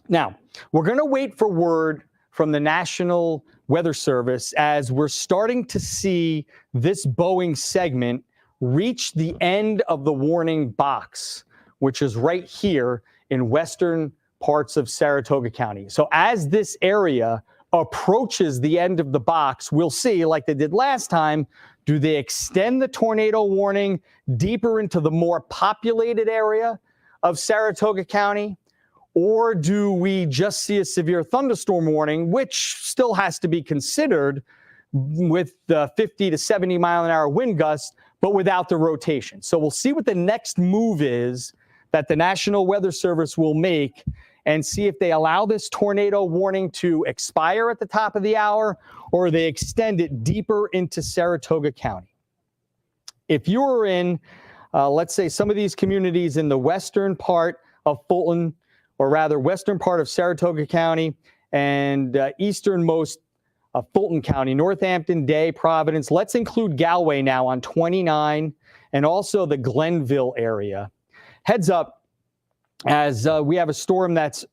Now, we're going to wait for word from the National Weather Service as we're starting to see this bowing segment reach the end of the warning box, which is right here in western parts of Saratoga County. So as this area approaches the end of the box, we'll see, like they did last time, do they extend the tornado warning deeper into the more populated area of Saratoga County? Or do we just see a severe thunderstorm warning, which still has to be considered with the 50 to 70 mile an hour wind gusts, but without the rotation? So we'll see what the next move is that the National Weather Service will make and see if they allow this tornado warning to expire at the top of the hour or they extend it deeper into Saratoga County. If you're in, let's say, some of these communities in the western part of Fulton, or rather western part of Saratoga County and easternmost Fulton County, Northampton, Day, Providence. Let's include Galway now on 29 and also the Glenville area. Heads up, as we have a storm that's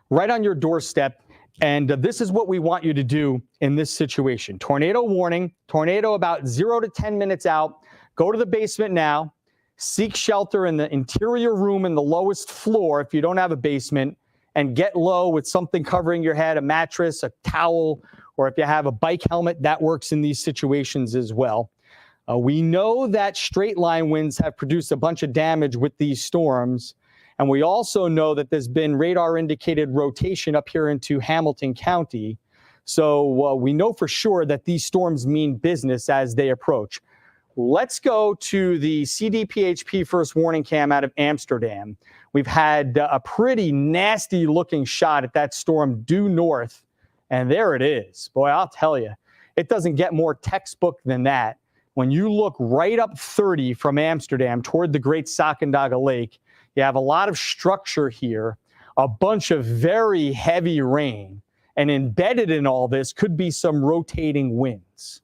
right on your doorstep, and this is what we want you to do in this situation. Tornado warning, tornado about 0 to 10 minutes out. Go to the basement now. Seek shelter in the interior room in the lowest floor if you don't have a basement, and get low with something covering your head, a mattress, a towel, or if you have a bike helmet, that works in these situations as well. We know that straight line winds have produced a bunch of damage with these storms, and we also know that there's been radar indicated rotation up here into Hamilton County. So we know for sure that these storms mean business as they approach. Let's go to the CDPHP first warning cam out of Amsterdam. We've had a pretty nasty looking shot at that storm due north, and there it is. Boy, I'll tell you, it doesn't get more textbook than that. When you look right up 30 from Amsterdam toward the Great Sacandaga Lake, you have a lot of structure here, a bunch of very heavy rain, and embedded in all this could be some rotating winds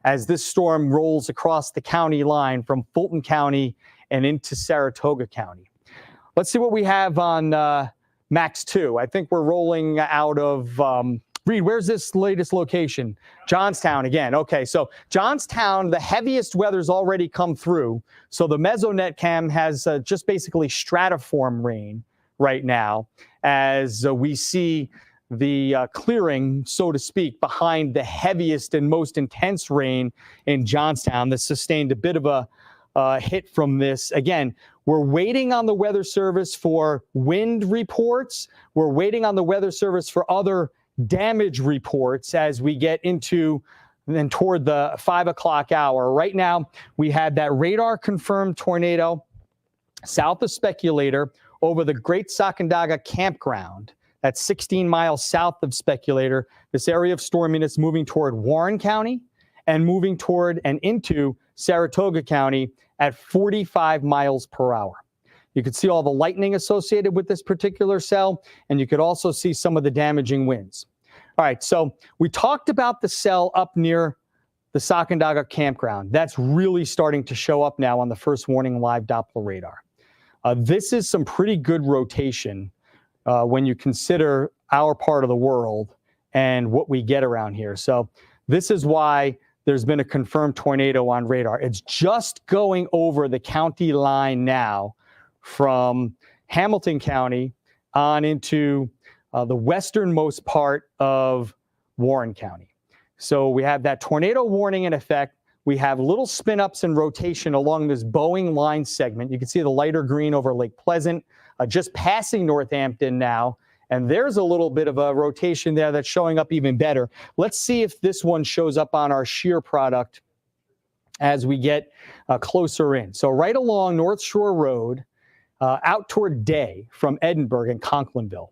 as this storm rolls across the county line from Fulton County and into Saratoga County. Let's see what we have on Max 2. I think we're rolling out of, Reed, where's this latest location? Johnstown again. Okay, so Johnstown, the heaviest weather's already come through. So the Mesonet cam has just basically stratiform rain right now as we see the clearing, so to speak, behind the heaviest and most intense rain in Johnstown that sustained a bit of a hit from this. Again, we're waiting on the Weather Service for wind reports. We're waiting on the Weather Service for other damage reports as we get into and toward the 5 o'clock hour. Right now, we had that radar confirmed tornado south of Speculator over the Great Sacandaga campground. That's 16 miles south of Speculator. This area of storminess moving toward Warren County and moving toward and into Saratoga County at 45 miles per hour. You could see all the lightning associated with this particular cell, and you could also see some of the damaging winds. All right, so we talked about the cell up near the Sacandaga campground. That's really starting to show up now on the first warning live Doppler radar. This is some pretty good rotation when you consider our part of the world and what we get around here. So this is why there's been a confirmed tornado on radar. It's just going over the county line now from Hamilton County on into the westernmost part of Warren County. So we have that tornado warning in effect. We have little spin ups and rotation along this Boeing line segment. You can see the lighter green over Lake Pleasant, just passing Northampton now. And there's a little bit of a rotation there that's showing up even better. Let's see if this one shows up on our shear product as we get closer in. So right along North Shore Road, out toward Day from Edinburgh and Conklinville,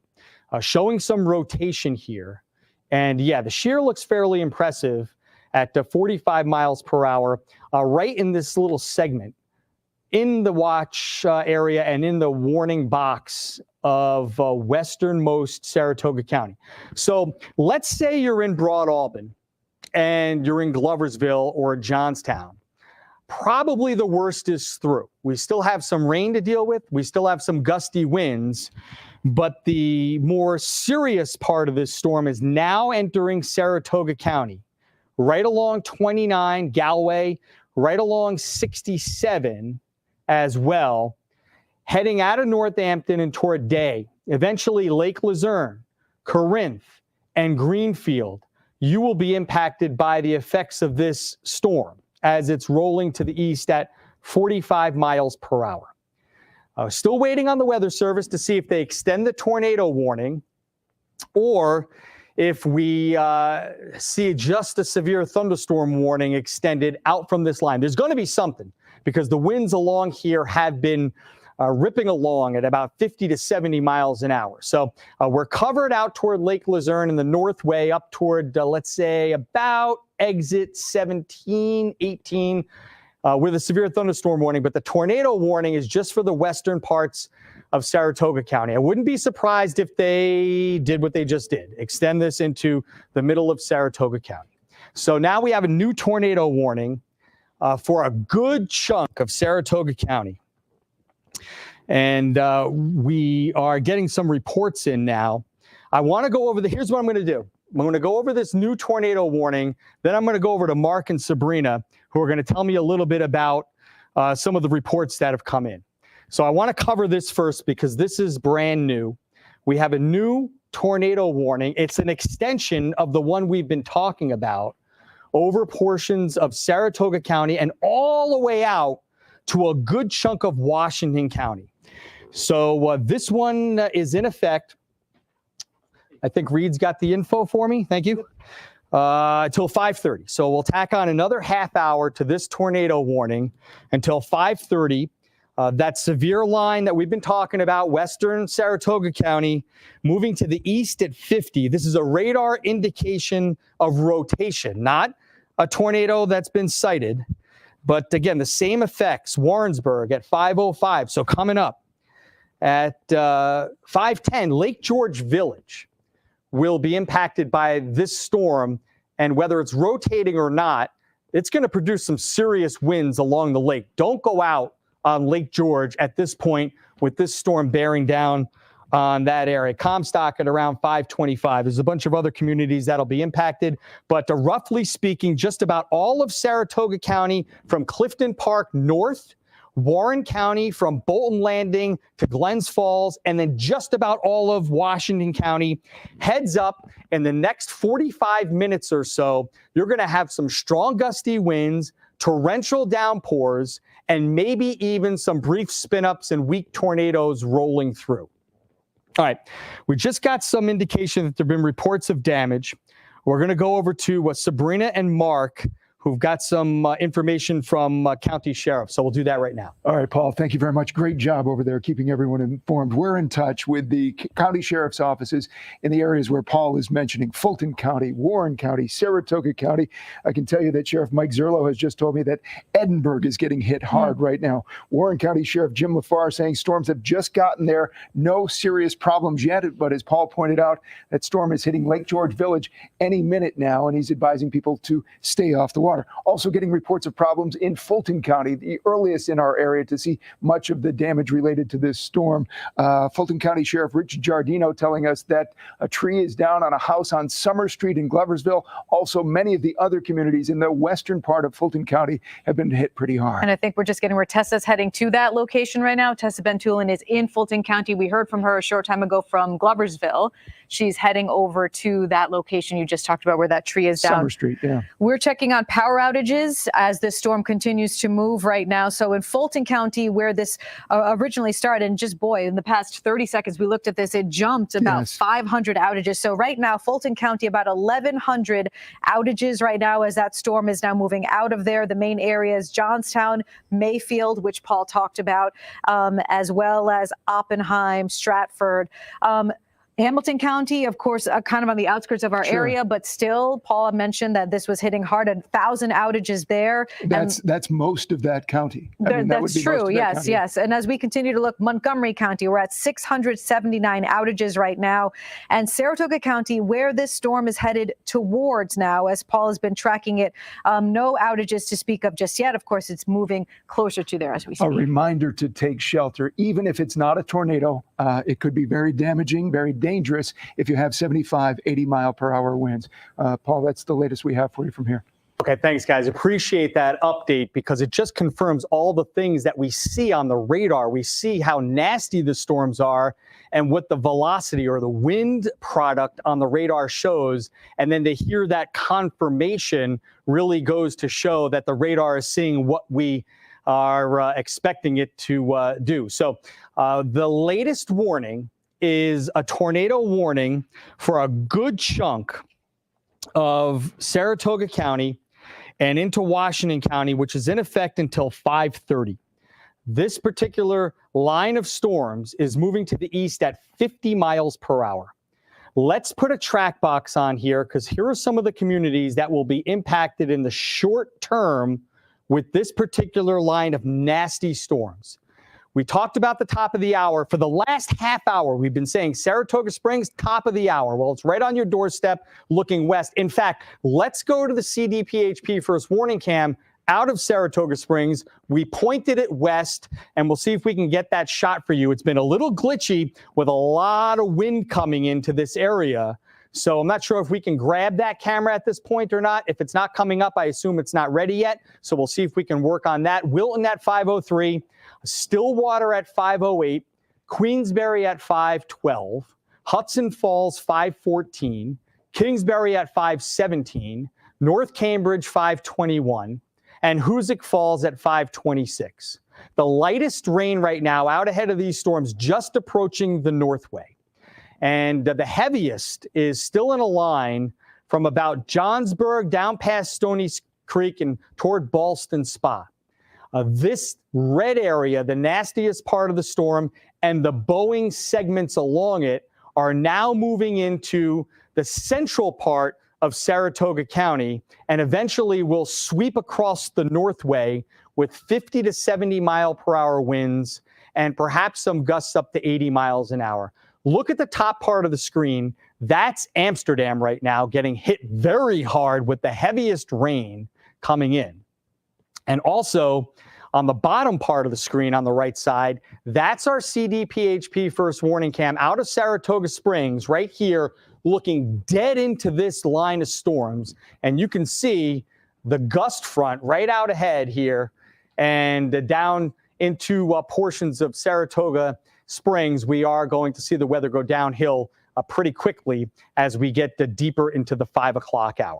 showing some rotation here. And yeah, the shear looks fairly impressive at 45 miles per hour, right in this little segment in the watch area and in the warning box of westernmost Saratoga County. So let's say you're in Broadalbin and you're in Gloversville or Johnstown. Probably the worst is through. We still have some rain to deal with. We still have some gusty winds. But the more serious part of this storm is now entering Saratoga County, right along 29, Galway, right along 67 as well, heading out of Northampton and toward Day, eventually Lake Luzerne, Corinth, and Greenfield. You will be impacted by the effects of this storm as it's rolling to the east at 45 miles per hour. Still waiting on the Weather Service to see if they extend the tornado warning or if we see just a severe thunderstorm warning extended out from this line. There's going to be something because the winds along here have been ripping along at about 50 to 70 miles an hour. So we're covered out toward Lake Luzerne in the north way up toward, let's say, about exit 17, 18 with a severe thunderstorm warning. But the tornado warning is just for the western parts of Saratoga County. I wouldn't be surprised if they did what they just did, extend this into the middle of Saratoga County. So now we have a new tornado warning for a good chunk of Saratoga County. And we are getting some reports in now. I want to go over here's what I'm going to do. I'm going to go over this new tornado warning. Then I'm going to go over to Mark and Sabrina, who are going to tell me a little bit about some of the reports that have come in. So I want to cover this first because this is brand new. We have a new tornado warning. It's an extension of the one we've been talking about over portions of Saratoga County and all the way out to a good chunk of Washington County. So this one is in effect I think Reed's got the info for me. Thank you. Until 5:30. So we'll tack on another half hour to this tornado warning until 5:30. That severe line that we've been talking about, western Saratoga County, moving to the east at 50. This is a radar indication of rotation, not a tornado that's been sighted. But again, the same effects, Warrensburg at 5:05. So coming up at 5:10, Lake George Village will be impacted by this storm. And whether it's rotating or not, it's going to produce some serious winds along the lake. Don't go out on Lake George at this point with this storm bearing down on that area. Comstock at around 5:25. There's a bunch of other communities that'll be impacted. But roughly speaking, just about all of Saratoga County from Clifton Park north, Warren County from Bolton Landing to Glens Falls, and then just about all of Washington County. Heads up, in the next 45 minutes or so, you're going to have some strong gusty winds, torrential downpours, and maybe even some brief spin-ups and weak tornadoes rolling through. All right, we just got some indication that there have been reports of damage. We're going to go over to Sabrina and Mark, who've got some information from county sheriff. So we'll do that right now. All right, Paul, thank you very much. Great job over there keeping everyone informed. We're in touch with the county sheriff's offices in the areas where Paul is mentioning: Fulton County, Warren County, Saratoga County. I can tell you that Sheriff Mike Zerlo has just told me that Edinburgh is getting hit hard right now. Warren County Sheriff Jim LaFar saying storms have just gotten there. No serious problems yet, but as Paul pointed out, that storm is hitting Lake George Village any minute now, and he's advising people to stay off the water. Also getting reports of problems in Fulton County, the earliest in our area to see much of the damage related to this storm. Fulton County Sheriff Rich Giardino telling us that a tree is down on a house on Summer Street in Gloversville. Also, many of the other communities in the western part of Fulton County have been hit pretty hard. And I think we're just getting where Tessa's heading to that location right now. Tessa Bentulin is in Fulton County. We heard from her a short time ago from Gloversville. She's heading over to that location you just talked about where that tree is down. Summer Street, yeah. We're checking on power outages as this storm continues to move right now. So in Fulton County, where this originally started, and just boy, in the past 30 seconds, we looked at this, it jumped about 500 outages. So right now, Fulton County, about 1,100 outages right now as that storm is now moving out of there. The main areas, Johnstown, Mayfield, which Paul talked about, as well as Oppenheim, Stratford. Hamilton County, of course, kind of on the outskirts of our area, but still, Paul mentioned that this was hitting hard, 1,000 outages there. That's most of that county. That's true. Yes, yes. And as we continue to look, Montgomery County, we're at 679 outages right now. And Saratoga County, where this storm is headed towards now, as Paul has been tracking it, no outages to speak of just yet. Of course, it's moving closer to there as we speak. A reminder to take shelter, even if it's not a tornado. It could be very damaging, very dangerous if you have 75, 80 mile per hour winds. Paul, that's the latest we have for you from here. Okay, thanks, guys. Appreciate that update because it just confirms all the things that we see on the radar. We see how nasty the storms are and what the velocity or the wind product on the radar shows. And then to hear that confirmation really goes to show that the radar is seeing what we are expecting it to do. So the latest warning is a tornado warning for a good chunk of Saratoga County and into Washington County, which is in effect until 5:30. This particular line of storms is moving to the east at 50 miles per hour. Let's put a track box on here because here are some of the communities that will be impacted in the short term with this particular line of nasty storms. We talked about the top of the hour. For the last half hour, we've been saying Saratoga Springs, top of the hour. Well, it's right on your doorstep looking west. In fact, let's go to the CDPHP first warning cam out of Saratoga Springs. We pointed it west, and we'll see if we can get that shot for you. It's been a little glitchy with a lot of wind coming into this area. So I'm not sure if we can grab that camera at this point or not. If it's not coming up, I assume it's not ready yet. So we'll see if we can work on that. Wilton at 5:03, Stillwater at 5:08, Queensbury at 5:12, Hudson Falls 5:14, Kingsbury at 5:17, North Cambridge 5:21, and Hoosick Falls at 5:26. The lightest rain right now out ahead of these storms just approaching the Northway. And the heaviest is still in a line from about Johnsburg down past Stony Creek and toward Ballston Spa. This red area, the nastiest part of the storm, and the bowing segments along it are now moving into the central part of Saratoga County and eventually will sweep across the Northway with 50 to 70 mile per hour winds and perhaps some gusts up to 80 miles an hour. Look at the top part of the screen. That's Amsterdam right now getting hit very hard with the heaviest rain coming in. And also on the bottom part of the screen on the right side, that's our CDPHP first warning cam out of Saratoga Springs right here, looking dead into this line of storms. And you can see the gust front right out ahead here and down into portions of Saratoga Springs. We are going to see the weather go downhill pretty quickly as we get deeper into the 5 o'clock hour.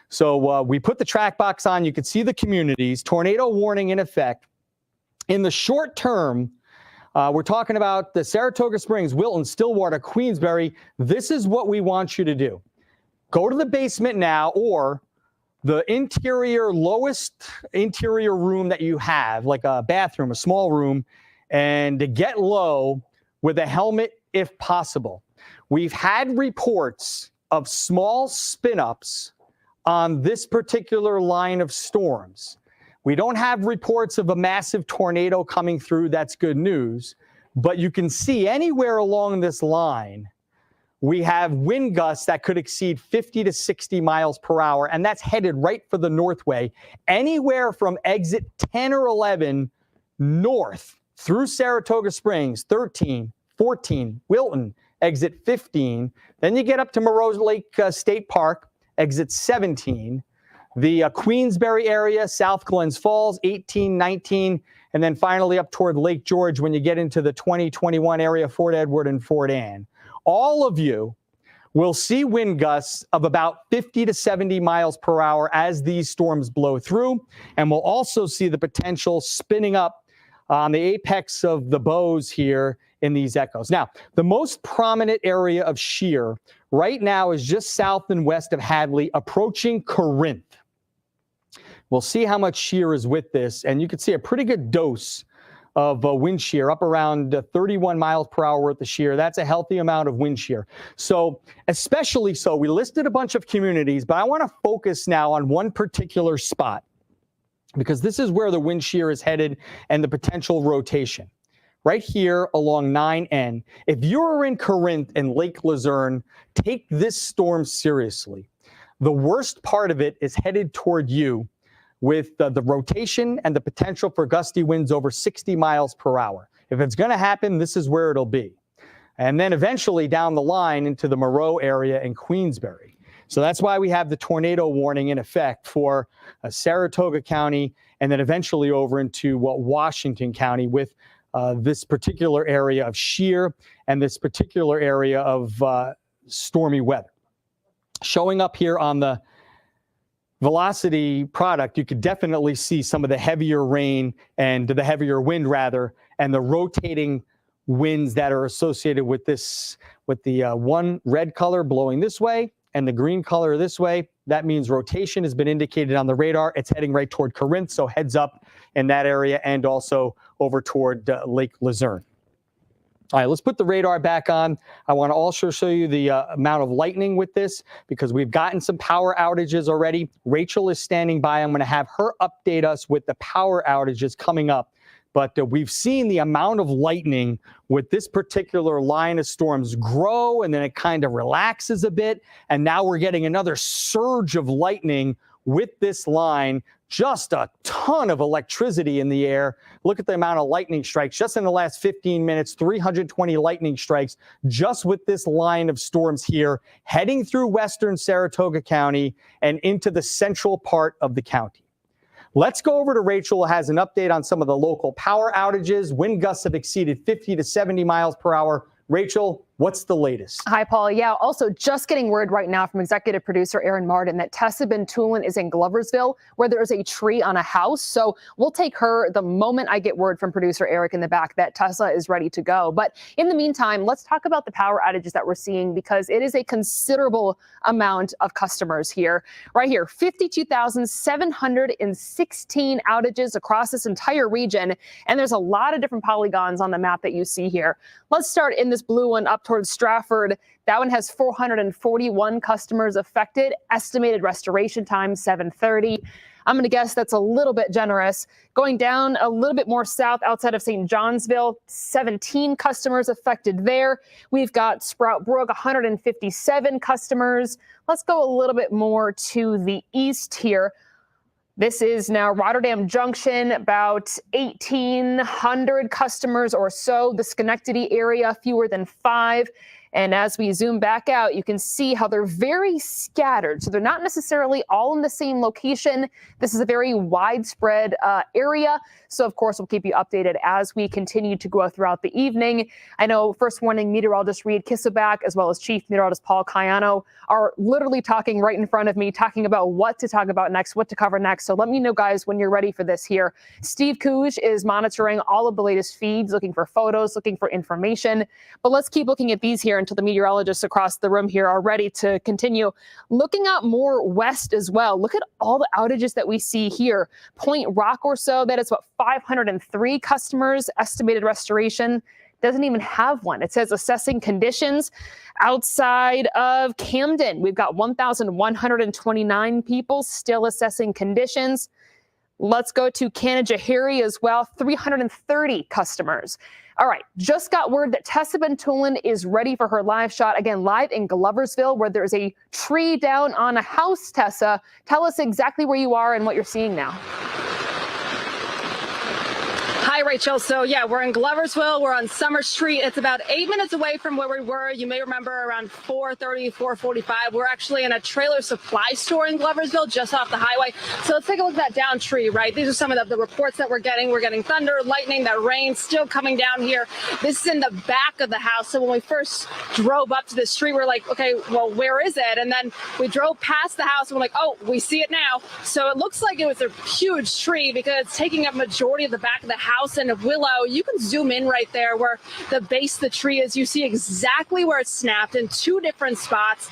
So we put the track box on. You can see the communities. Tornado warning in effect. In the short term, we're talking about the Saratoga Springs, Wilton, Stillwater, Queensbury. This is what we want you to do. Go to the basement now or the lowest interior room that you have, like a bathroom, a small room, and to get low with a helmet if possible. We've had reports of small spin-ups on this particular line of storms. We don't have reports of a massive tornado coming through. That's good news. But you can see anywhere along this line, we have wind gusts that could exceed 50 to 60 miles per hour, and that's headed right for the Northway. Anywhere from exit 10 or 11 north through Saratoga Springs, 13, 14, Wilton, exit 15. Then you get up to Moreau Lake State Park, exit 17. The Queensbury area, South Glens Falls, 18, 19, and then finally up toward Lake George when you get into the 2021 area, Fort Edward and Fort Anne. All of you will see wind gusts of about 50 to 70 miles per hour as these storms blow through, and we'll also see the potential spinning up on the apex of the bows here in these echoes. Now, the most prominent area of shear right now is just south and west of Hadley, approaching Corinth. We'll see how much shear is with this, and you can see a pretty good dose of wind shear, up around 31 miles per hour worth of shear. That's a healthy amount of wind shear. So especially so, we listed a bunch of communities, but I want to focus now on one particular spot because this is where the wind shear is headed and the potential rotation. Right here along 9N. If you're in Corinth and Lake Luzerne, take this storm seriously. The worst part of it is headed toward you with the rotation and the potential for gusty winds over 60 miles per hour. If it's going to happen, this is where it'll be. And then eventually down the line into the Moreau area and Queensbury. So that's why we have the tornado warning in effect for Saratoga County and then eventually over into Washington County with this particular area of shear and this particular area of stormy weather. Showing up here on the velocity product, you could definitely see some of the heavier rain and the heavier wind rather, and the rotating winds that are associated with this, with the one red color blowing this way and the green color this way. That means rotation has been indicated on the radar. It's heading right toward Corinth, so heads up in that area and also over toward Lake Luzerne. All right, let's put the radar back on. I want to also show you the amount of lightning with this because we've gotten some power outages already. Rachel is standing by. I'm going to have her update us with the power outages coming up. But we've seen the amount of lightning with this particular line of storms grow, and then it kind of relaxes a bit. And now we're getting another surge of lightning with this line. Just a ton of electricity in the air. Look at the amount of lightning strikes just in the last 15 minutes, 320 lightning strikes just with this line of storms here heading through western Saratoga County and into the central part of the county. Let's go over to Rachel, who has an update on some of the local power outages. Wind gusts have exceeded 50 to 70 miles per hour. Rachel, What's the latest? Hi, Paul. Yeah, also just getting word right now from executive producer Aaron Martin that Tessa Bentulin is in Gloversville, where there is a tree on a house. So we'll take her the moment I get word from producer Eric in the back that Tessa is ready to go. But in the meantime, let's talk about the power outages that we're seeing, because it is a considerable amount of customers here. Right here, 52,716 outages across this entire region. And there's a lot of different polygons on the map that you see here. Let's start in this blue one up towards Stratford. That one has 441 customers affected. Estimated restoration time, 7:30. I'm going to guess that's a little bit generous. Going down a little bit more south outside of St. Johnsville, 17 customers affected there. We've got Sprout Brook, 157 customers. Let's go a little bit more to the east here. This is now Rotterdam Junction, about 1,800 customers or so. The Schenectady area, fewer than 5. And as we zoom back out, you can see how they're very scattered. So they're not necessarily all in the same location. This is a very widespread area. So, of course, we'll keep you updated as we continue to go throughout the evening. I know First Warning meteorologist Reed Kisselback, as well as Chief Meteorologist Paul Cayano, are literally talking right in front of me, talking about what to talk about next, what to cover next. So let me know, guys, when you're ready for this here. Steve Cooge is monitoring all of the latest feeds, looking for photos, looking for information. But let's keep looking at these here until the meteorologists across the room here are ready to continue. Looking out more west as well. Look at all the outages that we see here. Point Rock or so, that is what, 503 customers, estimated restoration. Doesn't even have one. It says assessing conditions. Outside of Camden, we've got 1,129 people still assessing conditions. Let's go to Canajoharie as well, 330 customers. All right, just got word that Tessa Bentulin is ready for her live shot, again, live in Gloversville, where there's a tree down on a house. Tessa, tell us exactly where you are and what you're seeing now. Hi, Rachel. So, yeah, we're in Gloversville. We're on Summer Street. It's about 8 minutes away from where we were. You may remember around 4:30, 4:45. We're actually in a trailer supply store in Gloversville, just off the highway. So let's take a look at that down tree, right? These are some of the reports that we're getting. We're getting thunder, lightning, that rain still coming down here. This is in the back of the house. So when we first drove up to this tree, we're like, okay, well, where is it? And then we drove past the house and we're like, oh, we see it now. So it looks like it was a huge tree because it's taking up majority of the back of the house. And Willow, you can zoom in right there where the base of the tree is. You see exactly where it snapped in 2 different spots.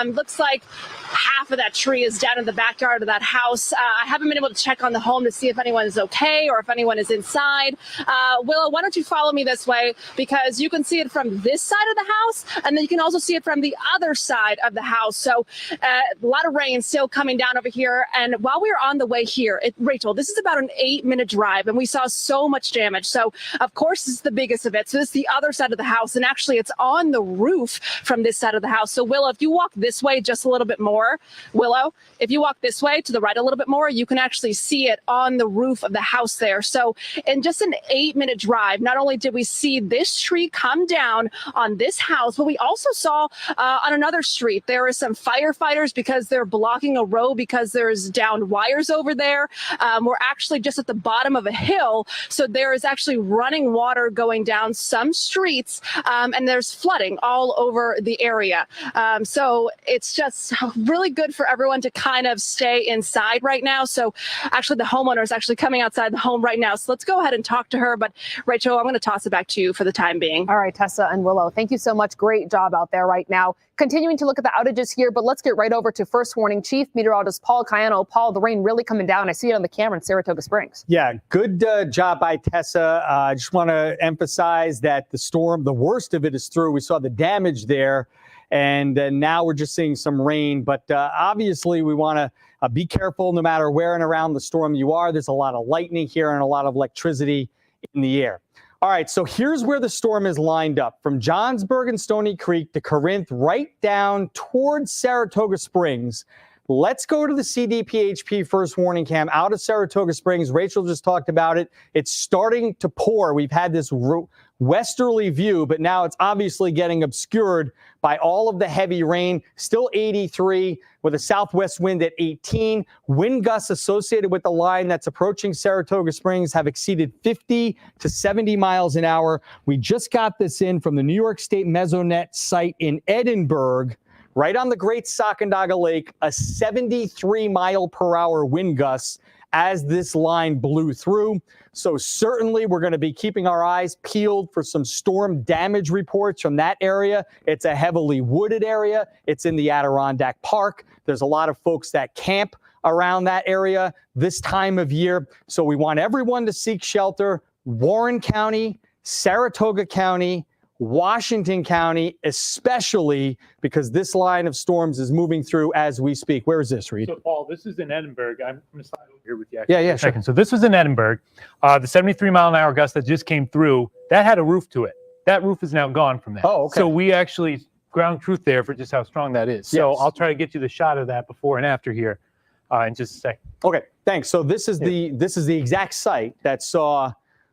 Looks like half of that tree is down in the backyard of that house. I haven't been able to check on the home to see if anyone is okay or if anyone is inside. Willow, why don't you follow me this way, because you can see it from this side of the house, and then you can also see it from the other side of the house. So a lot of rain still coming down over here. And while we were on the way here, Rachel, this is about an 8-minute drive, and we saw so much damage. So, of course, this is the biggest of it. So this is the other side of the house, and actually it's on the roof from this side of the house. So, Willow, if you walk this way just a little bit more, Willow, if you walk this way to the right a little bit more, you can actually see it on the roof of the house there. So in just an 8-minute drive, not only did we see this tree come down on this house, but we also saw on another street, there are some firefighters because they're blocking a road because there's downed wires over there. We're actually just at the bottom of a hill. So there is actually running water going down some streets, and there's flooding all over the area. So it's just really good for everyone to kind of stay inside right now. So actually the homeowner is actually coming outside the home right now. So let's go ahead and talk to her. But Rachel, I'm going to toss it back to you for the time being. All right, Tessa and Willow, thank you so much. Great job out there right now. Continuing to look at the outages here, but let's get right over to First Warning Chief Meteorologist Paul Cayano. Paul, the rain really coming down. I see it on the camera in Saratoga Springs. Yeah, good job by Tessa. I just want to emphasize that the storm, the worst of it is through. We saw the damage there, and now we're just seeing some rain. But obviously, we want to be careful no matter where and around the storm you are. There's a lot of lightning here and a lot of electricity in the air. All right, so here's where the storm is lined up. From Johnsburg and Stony Creek to Corinth, right down towards Saratoga Springs. Let's go to the CDPHP First Warning Cam out of Saratoga Springs. Rachel just talked about it. It's starting to pour. We've had this westerly view, but now it's obviously getting obscured by all of the heavy rain. Still 83 with a southwest wind at 18. Wind gusts associated with the line that's approaching Saratoga Springs have exceeded 50 to 70 miles an hour. We just got this in from the New York State Mesonet site in Edinburgh, right on the Great Sacandaga Lake, a 73 mile per hour wind gust as this line blew through. So certainly we're going to be keeping our eyes peeled for some storm damage reports from that area. It's a heavily wooded area. It's in the Adirondack Park. There's a lot of folks that camp around that area this time of year. So we want everyone to seek shelter. Warren County, Saratoga County, Washington County, especially because this line of storms is moving through as we speak. Where is this, Reed? So, Paul, this is in Edinburgh. I'm going to slide over here with you. Yeah, sure. So this was in Edinburgh. The 73 mile an hour gust that just came through, that had a roof to it. That roof is now gone from that. Oh, okay. So we actually ground truth there for just how strong that is. So Yes. I'll try to get you the shot of that before and after here in just a second. Okay, thanks. So this is the exact site that saw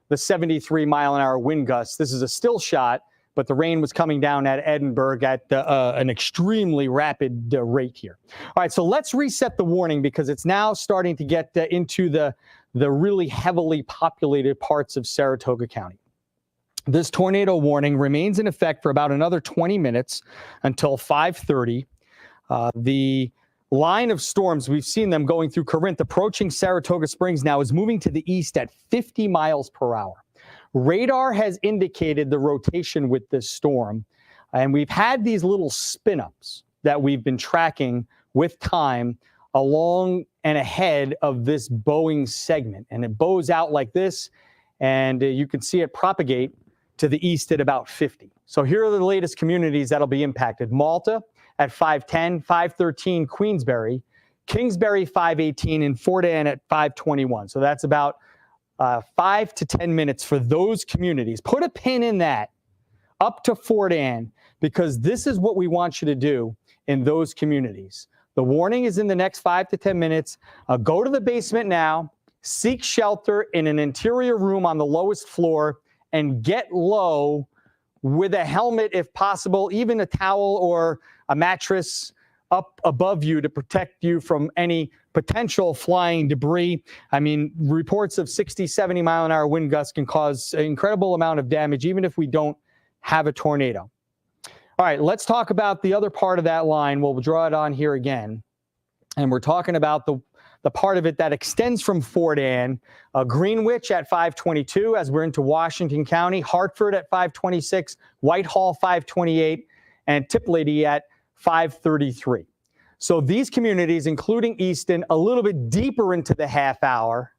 the 73 mile an hour wind gusts. This is a still shot, but the rain was coming down at Edinburgh at an extremely rapid rate here. All right, so let's reset the warning because it's now starting to get into the really heavily populated parts of Saratoga County. This tornado warning remains in effect for about another 20 minutes until 5:30. The line of storms, we've seen them going through Corinth, approaching Saratoga Springs now, is moving to the east at 50 miles per hour. Radar has indicated the rotation with this storm, and we've had these little spin-ups that we've been tracking with time along and ahead of this bowing segment. And it bows out like this, and you can see it propagate to the east at about 50. So here are the latest communities that'll be impacted. Malta at 510, 513 Queensbury, Kingsbury 518, and Fort Anne at 521. So that's about 5 to 10 minutes for those communities. Put a pin in that up to Fort Anne, because this is what we want you to do in those communities. The warning is in the next 5 to 10 minutes. Go to the basement now, seek shelter in an interior room on the lowest floor, and get low with a helmet if possible, even a towel or a mattress up above you to protect you from any potential flying debris. I mean, reports of 60, 70 mile an hour wind gusts can cause an incredible amount of damage, even if we don't have a tornado. All right, let's talk about the other part of that line. We'll draw it on here again. And we're talking about the part of it that extends from Fort Anne, Greenwich at 522 as we're into Washington County, Hartford at 526, Whitehall 528, and Tiplady at 533. So these communities, including Easton, a little bit deeper into the half hour.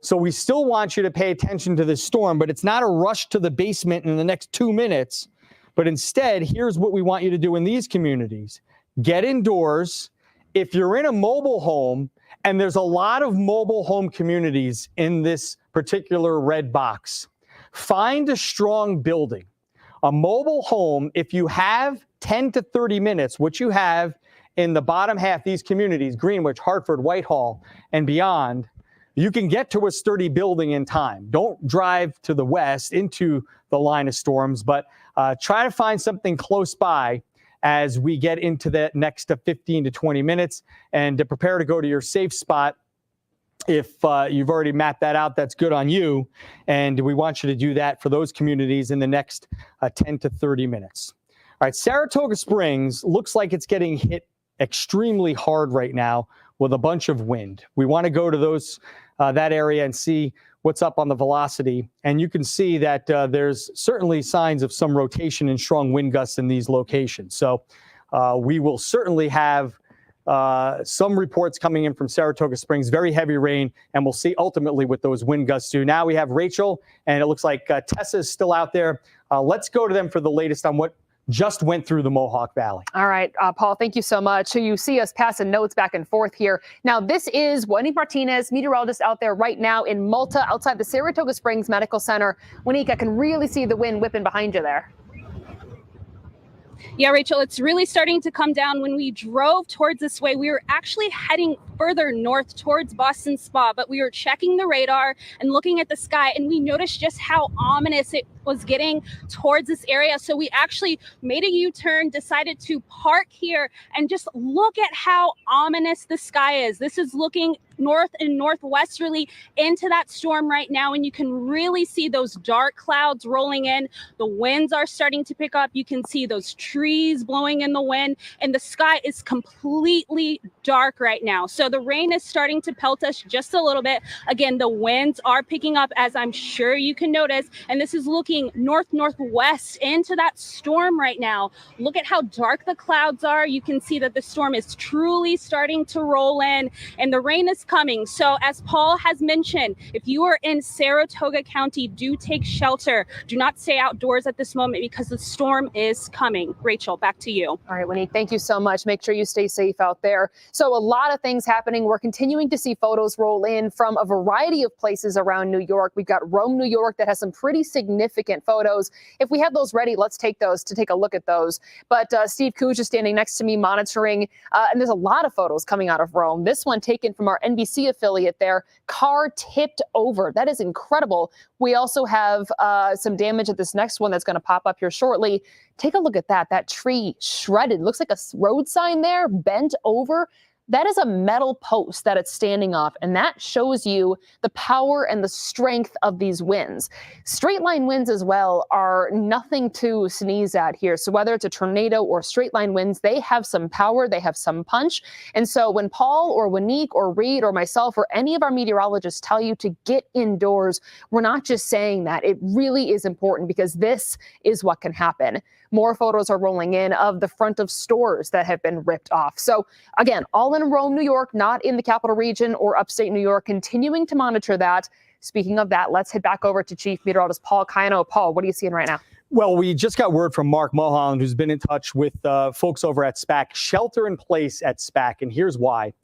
So we still want you to pay attention to this storm, but it's not a rush to the basement in the next 2 minutes. But instead, here's what we want you to do in these communities. Get indoors. If you're in a mobile home, and there's a lot of mobile home communities in this particular red box, find a strong building. A mobile home, if you have 10 to 30 minutes, which you have in the bottom half, these communities, Greenwich, Hartford, Whitehall, and beyond, you can get to a sturdy building in time. Don't drive to the west into the line of storms, but try to find something close by as we get into the next 15 to 20 minutes, and to prepare to go to your safe spot. If you've already mapped that out, that's good on you. And we want you to do that for those communities in the next 10 to 30 minutes. All right, Saratoga Springs looks like it's getting hit extremely hard right now with a bunch of wind. We want to go to that area and see what's up on the velocity. And you can see that there's certainly signs of some rotation and strong wind gusts in these locations. So we will certainly have some reports coming in from Saratoga Springs, very heavy rain, and we'll see ultimately what those wind gusts do. Now we have Rachel, and it looks like Tessa is still out there. Let's go to them for the latest on what just went through the Mohawk Valley. All right, Paul, thank you so much. So you see us passing notes back and forth here. Now, this is Juanique Martinez, meteorologist out there right now in Malta, outside the Saratoga Springs Medical Center. Juanique, I can really see the wind whipping behind you there. Yeah, Rachel, it's really starting to come down. When we drove towards this way, we were actually heading further north towards Boston Spa, but we were checking the radar and looking at the sky, and we noticed just how ominous it was getting towards this area. So we actually made a U-turn, decided to park here, and just look at how ominous the sky is. This is looking north and northwesterly into that storm right now, and you can really see those dark clouds rolling in. The winds are starting to pick up. You can see those trees blowing in the wind, and the sky is completely dark right now. So the rain is starting to pelt us just a little bit. Again, the winds are picking up, as I'm sure you can notice, and this is looking northwest into that storm right now. Look at how dark the clouds are. You can see that the storm is truly starting to roll in, and the rain is coming. So as Paul has mentioned, if you are in Saratoga County, do take shelter. Do not stay outdoors at this moment because the storm is coming. Rachel, back to you. All right, Winnie, thank you so much. Make sure you stay safe out there. So a lot of things happening. We're continuing to see photos roll in from a variety of places around New York. We've got Rome, New York that has some pretty significant photos. If we have those ready, let's take those to take a look at those. But Steve Cooge is standing next to me monitoring, and there's a lot of photos coming out of Rome. This one taken from our NBC affiliate there, car tipped over. That is incredible. We also have some damage at this next one that's going to pop up here shortly. Take a look at that. That tree shredded. Looks like a road sign there, bent over. That is a metal post that it's standing off, and that shows you the power and the strength of these winds. Straight line winds as well are nothing to sneeze at here. So whether it's a tornado or straight line winds, they have some power, they have some punch. And so when Paul or Wanique or Reed or myself or any of our meteorologists tell you to get indoors, we're not just saying that. It really is important because this is what can happen. More photos are rolling in of the front of stores that have been ripped off. So again, all in Rome, New York, not in the capital region or upstate New York, continuing to monitor that. Speaking of that, let's head back over to Chief Meteorologist Paul Caiano. Paul, what are you seeing right now? Well, we just got word from Mark Mulholland, who's been in touch with folks over at SPAC, shelter in place at SPAC, and here's why.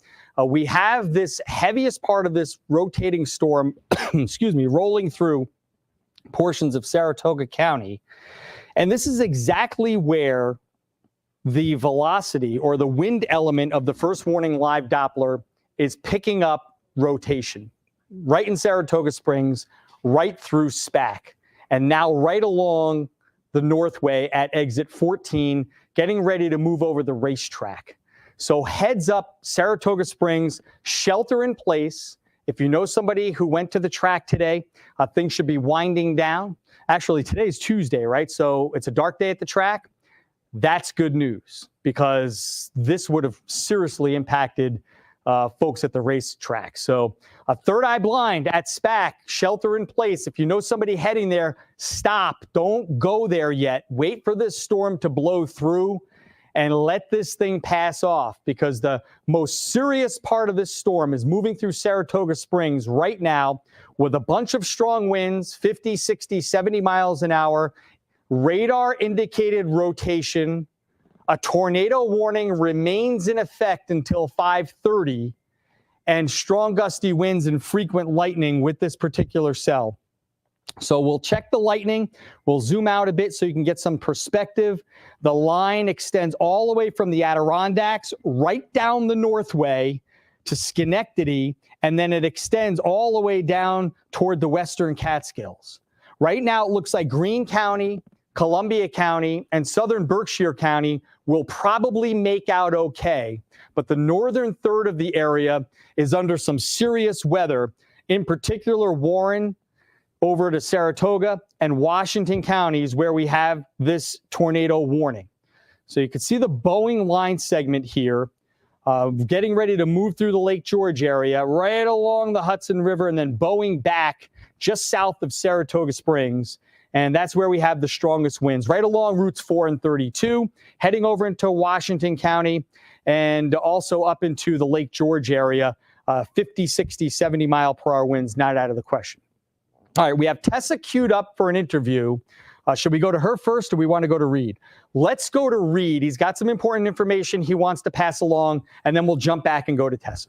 We have this heaviest part of this rotating storm, rolling through portions of Saratoga County. And this is exactly where the velocity or the wind element of the first warning live Doppler is picking up rotation right in Saratoga Springs, right through SPAC, and now right along the Northway at exit 14, getting ready to move over the racetrack. So heads up, Saratoga Springs, shelter in place. If you know somebody who went to the track today, things should be winding down. Actually, today's Tuesday, right? So it's a dark day at the track. That's good news because this would have seriously impacted folks at the racetrack. So a third eye blind at SPAC, shelter in place. If you know somebody heading there, stop. Don't go there yet. Wait for this storm to blow through and let this thing pass off because the most serious part of this storm is moving through Saratoga Springs right now with a bunch of strong winds, 50, 60, 70 miles an hour, radar indicated rotation. A tornado warning remains in effect until 5:30 and strong gusty winds and frequent lightning with this particular cell. So we'll check the lightning. We'll zoom out a bit so you can get some perspective. The line extends all the way from the Adirondacks right down the Northway to Schenectady, and then it extends all the way down toward the Western Catskills. Right now, it looks like Greene County, Columbia County, and Southern Berkshire County will probably make out okay, but the northern third of the area is under some serious weather, in particular Warren, over to Saratoga and Washington counties where we have this tornado warning. So you can see the Boeing line segment here, getting ready to move through the Lake George area, right along the Hudson River, and then Boeing back just south of Saratoga Springs. And that's where we have the strongest winds, right along routes 4 and 32, heading over into Washington County and also up into the Lake George area, 50, 60, 70 mile per hour winds, not out of the question. All right, we have Tessa queued up for an interview. Should we go to her first or we want to go to Reed? Let's go to Reed. He's got some important information he wants to pass along, and then we'll jump back and go to Tessa.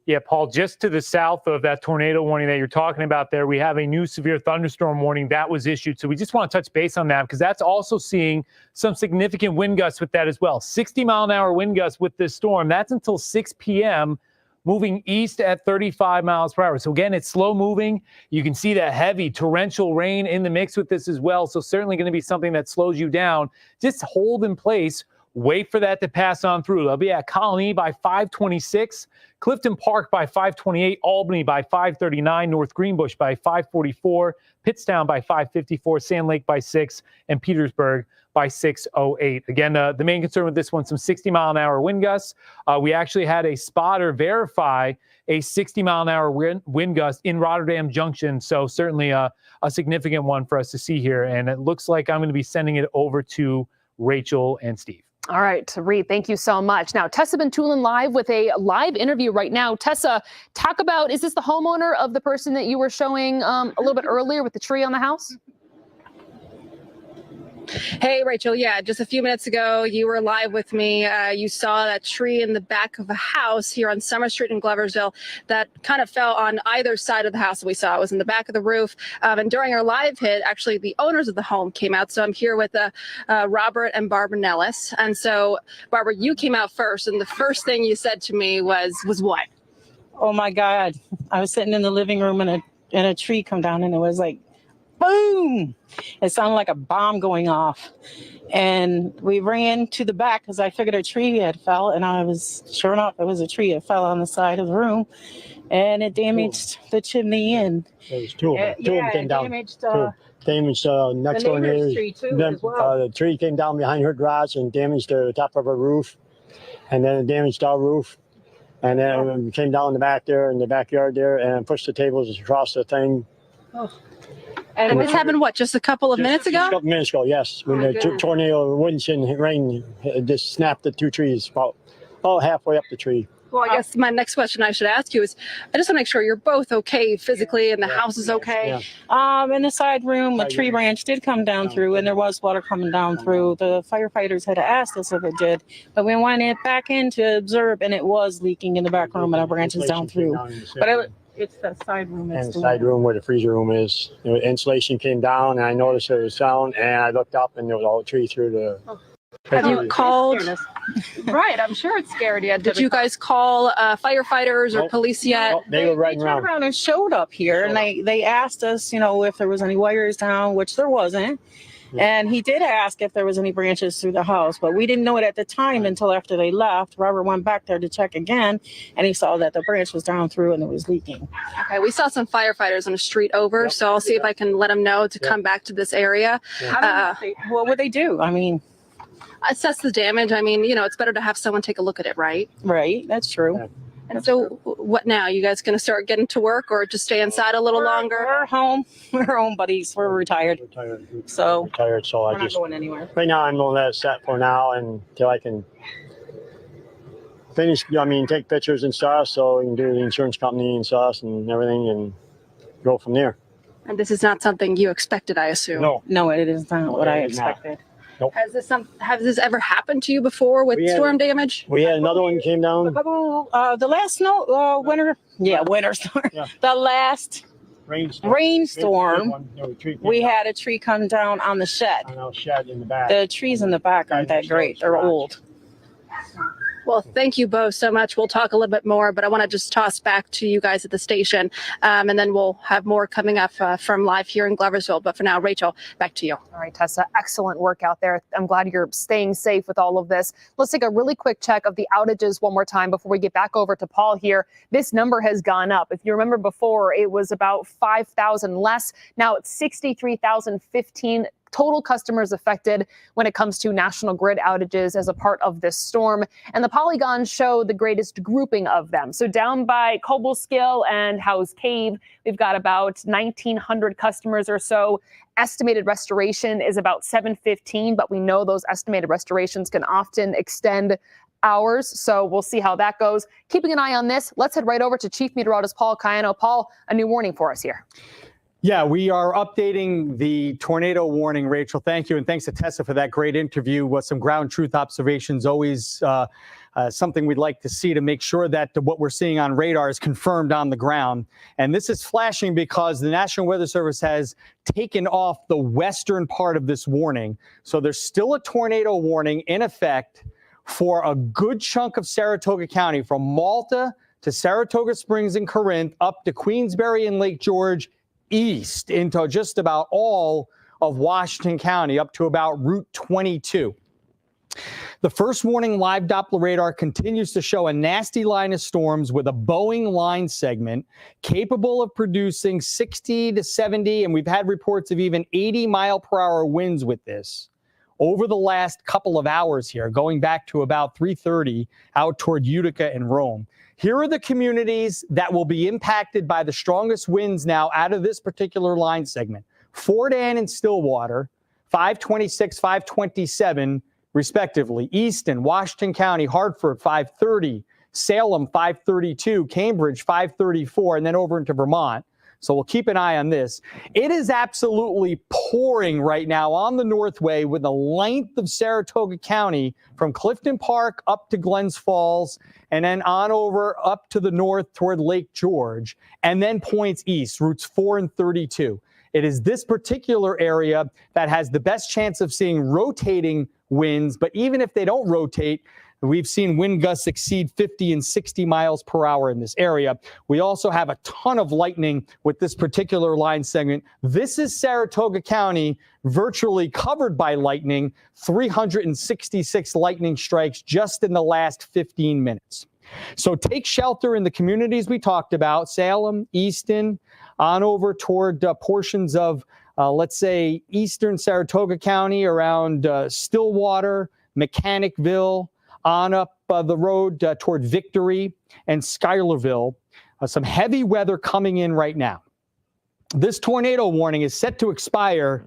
Yeah, Paul, just to the south of that tornado warning that you're talking about there, we have a new severe thunderstorm warning that was issued. So we just want to touch base on that because that's also seeing some significant wind gusts with that as well. 60-mile-an-hour wind gusts with this storm. That's until 6 p.m., moving east at 35 miles per hour. So again, it's slow moving. You can see that heavy torrential rain in the mix with this as well. So certainly going to be something that slows you down. Just hold in place. Wait for that to pass on through. They'll be at Colony by 5:26, Clifton Park by 5:28, Albany by 5:39, North Greenbush by 5:44, Pittstown by 5:54, Sand Lake by 6, and Petersburg by 6:08. Again, the main concern with this one, some 60-mile-an-hour wind gusts. We actually had a spotter verify a 60-mile-an-hour wind gust in Rotterdam Junction. So certainly a significant one for us to see here. And it looks like I'm going to be sending it over to Rachel and Steve. All right, Reed, thank you so much. Now, Tessa Bentulin live with a live interview right now. Tessa, talk about, is this the homeowner of the person that you were showing a little bit earlier with the tree on the house? Hey, Rachel. Yeah, just a few minutes ago, you were live with me. You saw that tree in the back of a house here on Summer Street in Gloversville that kind of fell on either side of the house that we saw. It was in the back of the roof. And during our live hit, actually, the owners of the home came out. So I'm here with Robert and Barbara Nellis. And so, Barbara, you came out first. And the first thing you said to me was what? Oh, my God. I was sitting in the living room and a tree come down and it was like, boom! It sounded like a bomb going off. And we ran to the back because I figured a tree had fell. And sure enough, it was a tree. It fell on the side of the room. And it damaged the chimney and There was two of them. Two of them came down. Damaged, Damaged next the door neighbor's neighbors. tree too Then, as well. the tree came down behind her garage and damaged the top of her roof. And then it damaged our roof. And then it came down the back there in the backyard there and pushed the tables across the thing. Oh. And this happened, what, just a couple of minutes Just ago? a couple minutes ago, yes. When Oh, the goodness. tornado, winds and rain just snapped the two trees about halfway up the tree. Well, I guess my next question I should ask you is, I just want to make sure you're both okay physically and the house is okay. Yeah. In the side room, a tree branch did come down through and there was water coming down through. The firefighters had asked us if it did, but we went back in to observe and it was leaking in the back room and our branches down through. But it's the side room. And the side room where the freezer room is. The insulation came down and I noticed there was sound and I looked up and there was all the tree through the... Have you called? Right, I'm sure it scared you. Did you guys call firefighters or Nope. police yet? Nope, they were riding turned around. around and showed up here and they asked us, if there was any wires down, which there wasn't. And he did ask if there was any branches through the house, but we didn't know it at the time until after they left. Robert went back there to check again, and he saw that the branch was down through and it was leaking. Okay, we saw some firefighters on the street over, so I'll see if I can let them know to come back to this area. What would they do? I mean, Assess the damage. I mean, it's better to have someone take a look at it, right? right, that's true. Yeah. And so what now? You guys going to start getting to work or just stay inside a little longer? We're home. We're home, buddies. We're retired. So Retired, so we're I not just... going anywhere. Right now, I'm going to let it set for now until I can finish, take pictures and stuff so we can do the insurance company and stuff and everything and go from there. And this is not something you expected, I assume. No. No, it is not what I it is not. expected. Has this ever happened to you before with We had- storm damage? We had another one came down. The last winter, winter storm. Yeah. The last Rainstorm. rainstorm, we had had a tree come down on the shed. on our shed in the back. The trees in the back aren't that great. They're old. Well, thank you both so much. We'll talk a little bit more, but I want to just toss back to you guys at the station, and then we'll have more coming up from live here in Gloversville. But for now, Rachel, back to you. All right, Tessa, excellent work out there. I'm glad you're staying safe with all of this. Let's take a really quick check of the outages one more time before we get back over to Paul here. This number has gone up. If you remember before, it was about 5,000 less. Now it's 63,015 total customers affected when it comes to national grid outages as a part of this storm. And the polygons show the greatest grouping of them. So down by Cobleskill and House Cave, we've got about 1,900 customers or so. Estimated restoration is about 715, but we know those estimated restorations can often extend hours. So we'll see how that goes. Keeping an eye on this, let's head right over to Chief Meteorologist Paul Cayano. Paul, a new warning for us here. Yeah, we are updating the tornado warning, Rachel. Thank you. And thanks to Tessa for that great interview with some ground truth observations. Always something we'd like to see to make sure that what we're seeing on radar is confirmed on the ground. And this is flashing because the National Weather Service has taken off the western part of this warning. So there's still a tornado warning in effect for a good chunk of Saratoga County, from Malta to Saratoga Springs and Corinth, up to Queensbury and Lake George, east into just about all of Washington County, up to about Route 22. The first warning live Doppler radar continues to show a nasty line of storms with a bowing line segment capable of producing 60 to 70, and we've had reports of even 80-mile-per-hour winds with this over the last couple of hours here, going back to about 3:30 out toward Utica and Rome. Here are the communities that will be impacted by the strongest winds now out of this particular line segment. Fort Anne and Stillwater, 526, 527, respectively. Easton, Washington County, Hartford, 530, Salem, 532, Cambridge, 534, and then over into Vermont. So we'll keep an eye on this. It is absolutely pouring right now on the Northway with the length of Saratoga County from Clifton Park up to Glens Falls and then on over up to the north toward Lake George and then points east, routes 4 and 32. It is this particular area that has the best chance of seeing rotating winds, but even if they don't rotate, we've seen wind gusts exceed 50 and 60 miles per hour in this area. We also have a ton of lightning with this particular line segment. This is Saratoga County, virtually covered by lightning, 366 lightning strikes just in the last 15 minutes. So take shelter in the communities we talked about, Salem, Easton, on over toward portions of, let's say, eastern Saratoga County around Stillwater, Mechanicville, on up the road toward Victory and Schuylerville. Some heavy weather coming in right now. This tornado warning is set to expire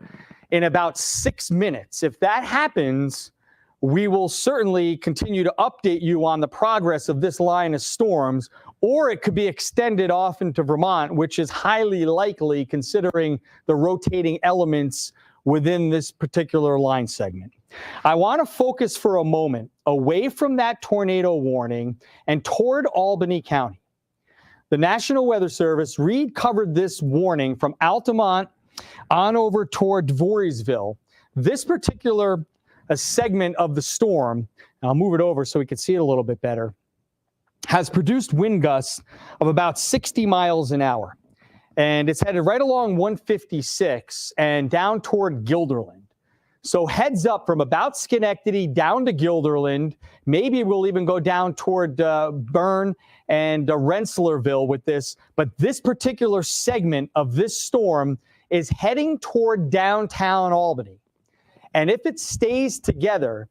in about 6 minutes. If that happens, we will certainly continue to update you on the progress of this line of storms, or it could be extended off into Vermont, which is highly likely considering the rotating elements within this particular line segment. I want to focus for a moment away from that tornado warning and toward Albany County. The National Weather Service, Reed covered this warning from Altamont on over toward Voorheesville. This particular segment of the storm, and I'll move it over so we can see it a little bit better, has produced wind gusts of about 60 miles an hour. And it's headed right along 156 and down toward Guilderland. So heads up from about Schenectady down to Guilderland. Maybe we'll even go down toward Bern and Rensselaerville with this. But this particular segment of this storm is heading toward downtown Albany. And if it stays together,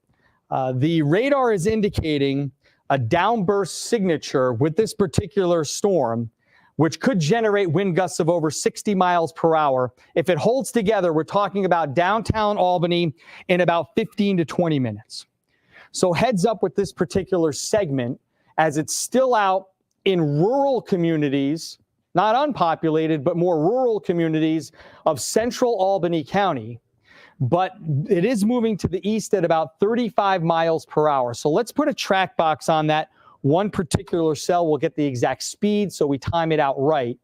the radar is indicating a downburst signature with this particular storm, which could generate wind gusts of over 60 miles per hour. If it holds together, we're talking about downtown Albany in about 15 to 20 minutes. So heads up with this particular segment as it's still out in rural communities, not unpopulated, but more rural communities of central Albany County. But it is moving to the east at about 35 miles per hour. So let's put a track box on that one particular cell. We'll get the exact speed so we time it out right.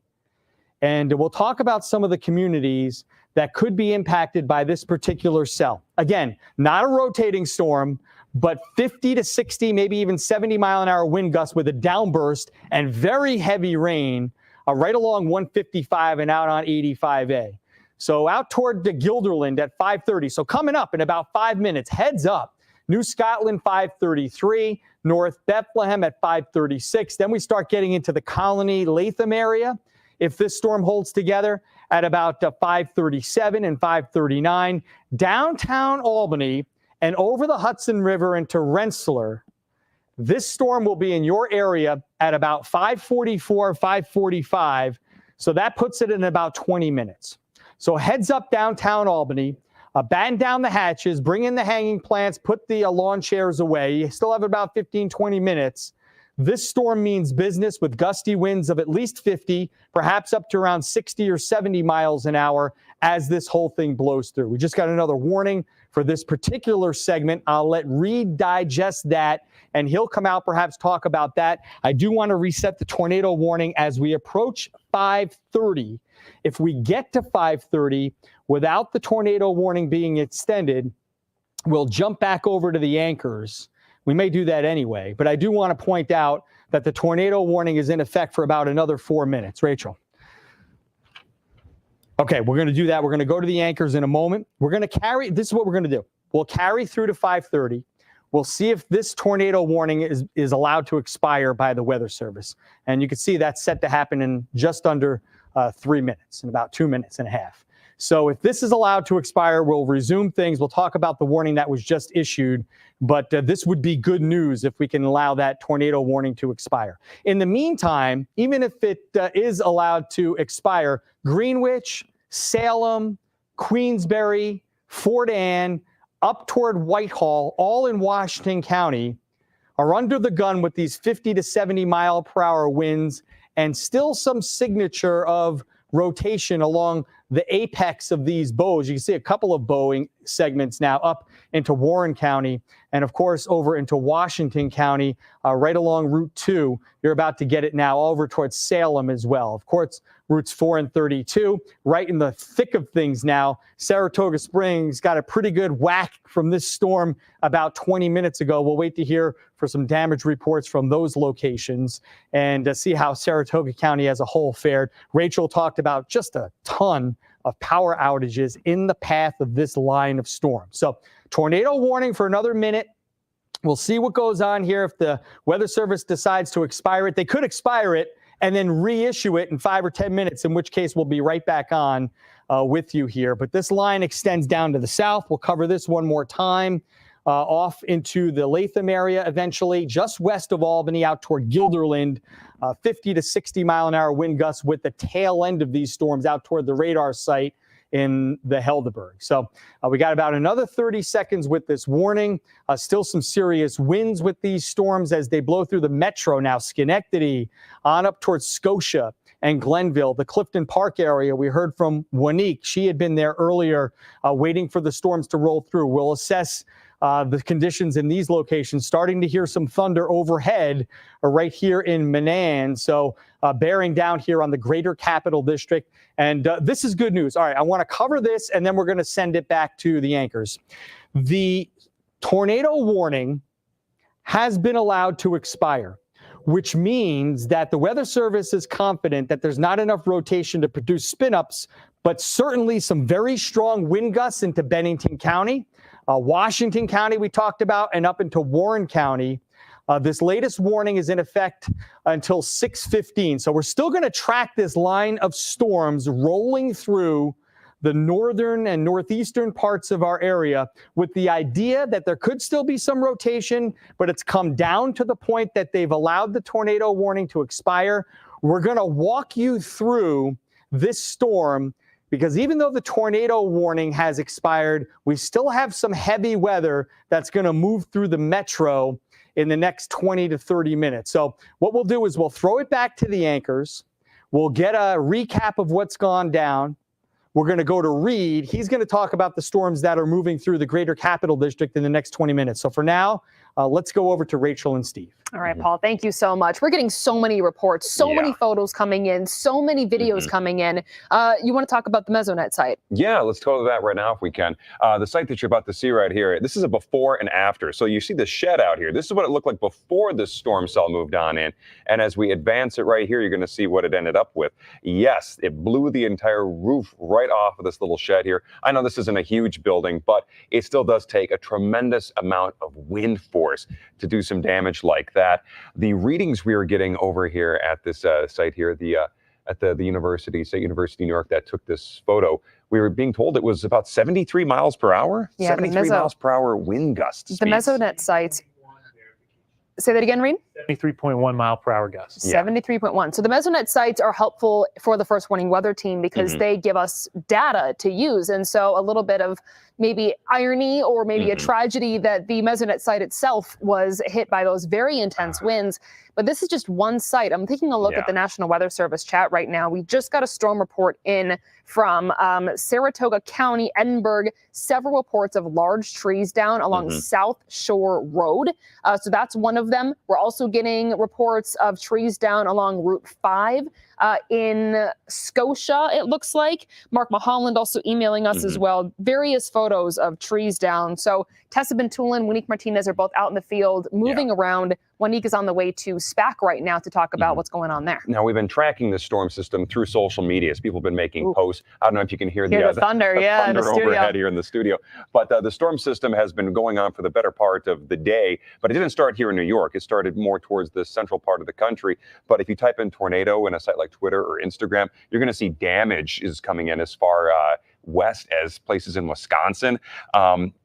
And we'll talk about some of the communities that could be impacted by this particular cell. Again, not a rotating storm, but 50 to 60, maybe even 70 mile an hour wind gusts with a downburst and very heavy rain right along 155 and out on 85A. So out toward the Guilderland at 5:30. So coming up in about 5 minutes, heads up. New Scotland 5:33, North Bethlehem at 5:36. Then we start getting into the Colony Latham area. If this storm holds together at about 5:37 and 5:39, downtown Albany and over the Hudson River into Rensselaer, this storm will be in your area at about 5:44, 5:45. So that puts it in about 20 minutes. So heads up downtown Albany, batten down the hatches, bring in the hanging plants, put the lawn chairs away. You still have about 15, 20 minutes. This storm means business with gusty winds of at least 50, perhaps up to around 60 or 70 miles an hour as this whole thing blows through. We just got another warning for this particular segment. I'll let Reed digest that and he'll come out, perhaps talk about that. I do want to reset the tornado warning as we approach 5:30. If we get to 5:30 without the tornado warning being extended, we'll jump back over to the anchors. We may do that anyway, but I do want to point out that the tornado warning is in effect for about another 4 minutes. Rachel. Okay, we're going to do that. We're going to go to the anchors in a moment. We're going to carry, this is what we're going to do. We'll carry through to 5:30. We'll see if this tornado warning is allowed to expire by the Weather Service. And you can see that's set to happen in just under 3 minutes, in about 2.5 minutes. So if this is allowed to expire, we'll resume things. We'll talk about the warning that was just issued, but this would be good news if we can allow that tornado warning to expire. In the meantime, even if it is allowed to expire, Greenwich, Salem, Queensbury, Fort Anne, up toward Whitehall, all in Washington County, are under the gun with these 50 to 70 mile per hour winds and still some signature of rotation along the apex of these bows. You can see a couple of bowing segments now up into Warren County and, of course, over into Washington County, right along Route 2. You're about to get it now over towards Salem as well. Of course, Routes 4 and 32, right in the thick of things now. Saratoga Springs got a pretty good whack from this storm about 20 minutes ago. We'll wait to hear for some damage reports from those locations and see how Saratoga County as a whole fared. Rachel talked about just a ton of power outages in the path of this line of storm. So tornado warning for another minute. We'll see what goes on here. If the Weather Service decides to expire it, they could expire it and then reissue it in 5 or 10 minutes, in which case we'll be right back on with you here. But this line extends down to the south. We'll cover this one more time. Off into the Latham area eventually, just west of Albany, out toward Guilderland, 50 to 60 mile an hour wind gusts with the tail end of these storms out toward the radar site in the Helderberg. So we got about another 30 seconds with this warning. Still some serious winds with these storms as they blow through the metro now. Schenectady on up towards Scotia and Glenville, the Clifton Park area. We heard from Wanique. She had been there earlier waiting for the storms to roll through. We'll assess the conditions in these locations, starting to hear some thunder overhead right here in Manan. So bearing down here on the Greater Capital District. And this is good news. All right, I want to cover this and then we're going to send it back to the anchors. The tornado warning has been allowed to expire, which means that the Weather Service is confident that there's not enough rotation to produce spin-ups, but certainly some very strong wind gusts into Bennington County. Washington County we talked about, and up into Warren County. This latest warning is in effect until 6:15. So we're still going to track this line of storms rolling through the northern and northeastern parts of our area with the idea that there could still be some rotation, but it's come down to the point that they've allowed the tornado warning to expire. We're going to walk you through this storm because even though the tornado warning has expired, we still have some heavy weather that's going to move through the metro in the next 20 to 30 minutes. So what we'll do is we'll throw it back to the anchors. We'll get a recap of what's gone down. We're going to go to Reed. He's going to talk about the storms that are moving through the Greater Capital District in the next 20 minutes. So for now, let's go over to Rachel and Steve. All right, Paul, thank you so much. We're getting so many reports, so many photos coming in, so many videos coming in. You want to talk about the Mesonet site? Yeah, let's go to that right now if we can. The site that you're about to see right here, this is a before and after. So you see the shed out here. This is what it looked like before the storm cell moved on in. And as we advance it right here, you're going to see what it ended up with. Yes, it blew the entire roof right off of this little shed here. I know this isn't a huge building, but it still does take a tremendous amount of wind force to do some damage like that. The readings we were getting over here at this site here, at the University, State University, New York, that took this photo, we were being told it was about 73 miles per hour, yeah, 73 miles per hour wind gust speeds. The Mesonet sites. Say that again, Reed? 73.1 mile per hour gusts. 73.1. So the Mesonet sites are helpful for the First Warning Weather Team because they give us data to use. And so a little bit of maybe irony or maybe a tragedy that the Mesonet site itself was hit by those very intense winds. But this is just one site. I'm taking a look at the National Weather Service chat right now. We just got a storm report in from Saratoga County, Edinburgh, several reports of large trees down along South Shore Road. So that's one of of them. We're also getting reports of trees down along Route 5 in Scotia, it looks like. Mark Mulholland also emailing us as well. Various photos of trees down. So Tessa Bentulin, Monique Martinez are both out in the field moving around. Monique is on the way to SPAC right now to talk about what's going on there. Now, we've been tracking this storm system through social media as people have been making posts. I don't know if you can hear the thunder, thunder in the studio. overhead here in the studio. But the storm system has been going on for the better part of the day. But it didn't start here in New York. It started more towards the central part of the country. But if you type in tornado in a site like Twitter or Instagram, you're going to see damage is coming in as far west as places in Wisconsin.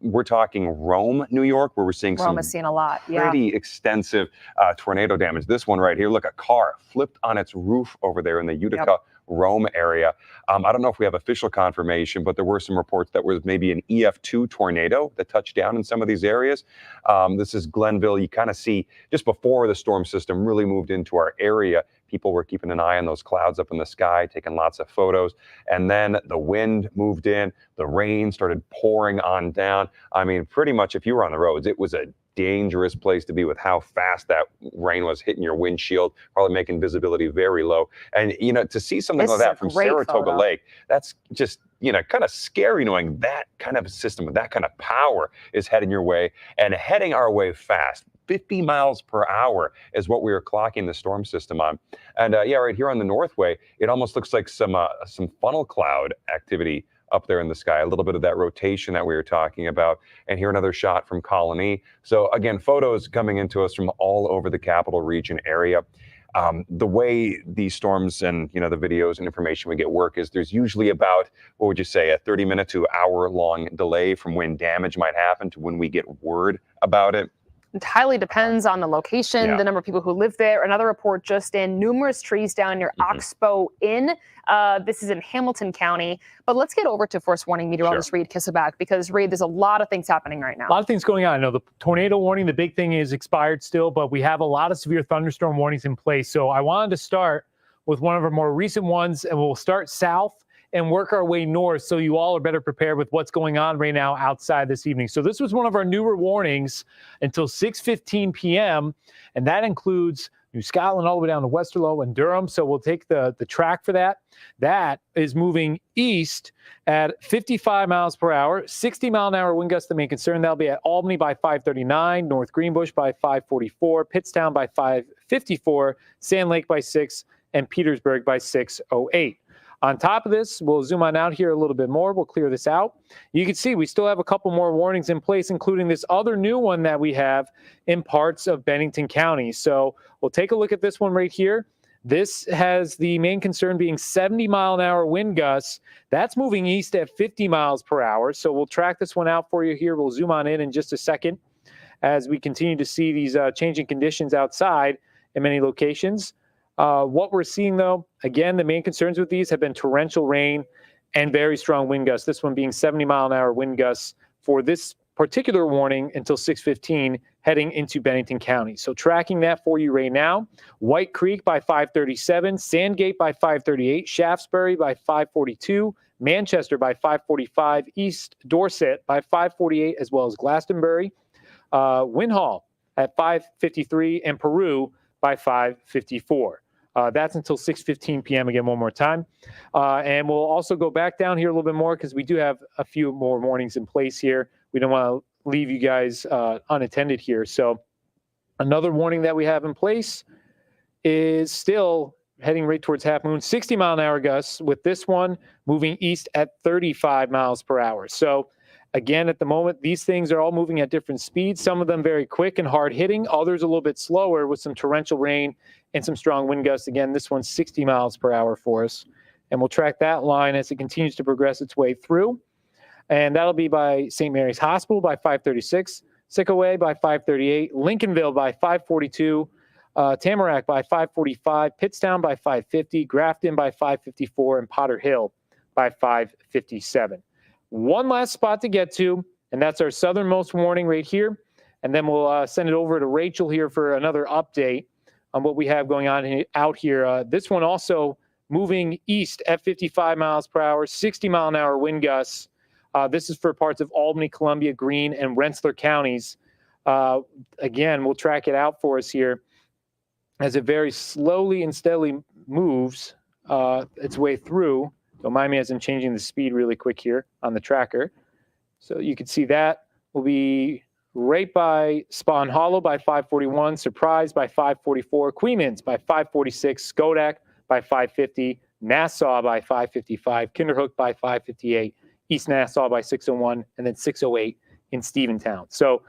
We're talking Rome, New York, where we're seeing Rome has seen a lot. pretty extensive tornado damage. This one right here, look, a car flipped on its roof over there in the Utica, Rome area. I don't know if we have official confirmation, but there were some reports that was maybe an EF2 tornado that touched down in some of these areas. This is Glenville. You kind of see just before the storm system really moved into our area, people were keeping an eye on those clouds up in the sky, taking lots of photos. And then the wind moved in, the rain started pouring on down. I mean, pretty much if you were on the roads, it was a dangerous place to be with how fast that rain was hitting your windshield, probably making visibility very low. And, you know, to see something like that from Saratoga Lake, that's just, you know, kind of scary knowing that kind of system, that kind of power is heading your way and heading our way fast. 50 miles per hour is what we were clocking the storm system on. And yeah, right here on the Northway, it almost looks like some funnel cloud activity up there in the sky, a little bit of that rotation that we were talking about. And here another shot from Colony. So again, photos coming into us from all over the capital region area. The way these storms and, you know, the videos and information we get work is there's usually about, what would you say, a 30-minute to hour-long delay from when damage might happen to when we get word about it. It highly depends on the location, the number of people who live there. Another report just in, numerous trees down near Oxbow Inn. This is in Hamilton County. But let's get over to first warning meteorologist Reed Kisselback, because Reed, there's a lot of things happening right now. A lot of things going on. I know the tornado warning, the big thing is expired still, but we have a lot of severe thunderstorm warnings in place. So I wanted to start with one of our more recent ones, and we'll start south and work our way north so you all are better prepared with what's going on right now outside this evening. So this was one of our newer warnings until 6:15 p.m., and that includes New Scotland all the way down to Westerlo and Durham. So we'll take the track for that. That is moving east at 55 miles per hour, 60-mile-an-hour wind gusts the main concern. That'll be at Albany by 5:39, North Greenbush by 5:44, Pittstown by 5:54, Sand Lake by 6, and Petersburg by 6:08. On top of this, we'll zoom on out here a little bit more. We'll clear this out. You can see we still have a couple more warnings in place, including this other new one that we have in parts of Bennington County. So we'll take a look at this one right here. This has the main concern being 70-mile-an-hour wind gusts. That's moving east at 50 miles per hour. So we'll track this one out for you here. We'll zoom on in just a second as we continue to see these changing conditions outside in many locations. What we're seeing, though, again, the main concerns with these have been torrential rain and very strong wind gusts. This one being 70-mile-an-hour wind gusts for this particular warning until 6:15 heading into Bennington County. So tracking that for you right now. White Creek by 5:37, Sandgate by 5:38, Shaftesbury by 5:42, Manchester by 5:45, East Dorset by 5:48, as well as Glastonbury, Winhall at 5:53, and Peru by 5:54. That's until 6:15 p.m. again, one more time. And we'll also go back down here a little bit more because we do have a few more warnings in place here. We don't want to leave you guys unattended here. So another warning that we have in place is still heading right towards Half Moon, 60-mile-an-hour gusts, with this one moving east at 35 miles per hour. So again, at the moment, these things are all moving at different speeds, some of them very quick and hard hitting, others a little bit slower with some torrential rain and some strong wind gusts. Again, this one's 60 miles per hour for us. And we'll track that line as it continues to progress its way through. And that'll be by St. Mary's Hospital by 5:36, Sickaway by 5:38, Lincolnville by 5:42, Tamarack by 5:45, Pittstown by 5:50, Grafton by 5:54, and Potter Hill by 5:57. One last spot to get to, and that's our southernmost warning right here. And then we'll send it over to Rachel here for another update on what we have going on out here. This one also moving east at 55 miles per hour, 60-mile-an-hour wind gusts. This is for parts of Albany, Columbia, Greene, and Rensselaer counties. Again, we'll track it out for us here as it very slowly and steadily moves its way through. Don't mind me as I'm changing the speed really quick here on the tracker. So you can see that will be right by Spawn Hollow by 541, Surprise by 544, Queemans by 546, Skodak by 550, Nassau by 555, Kinderhook by 558, East Nassau by 601, and then 608 in Steventown. So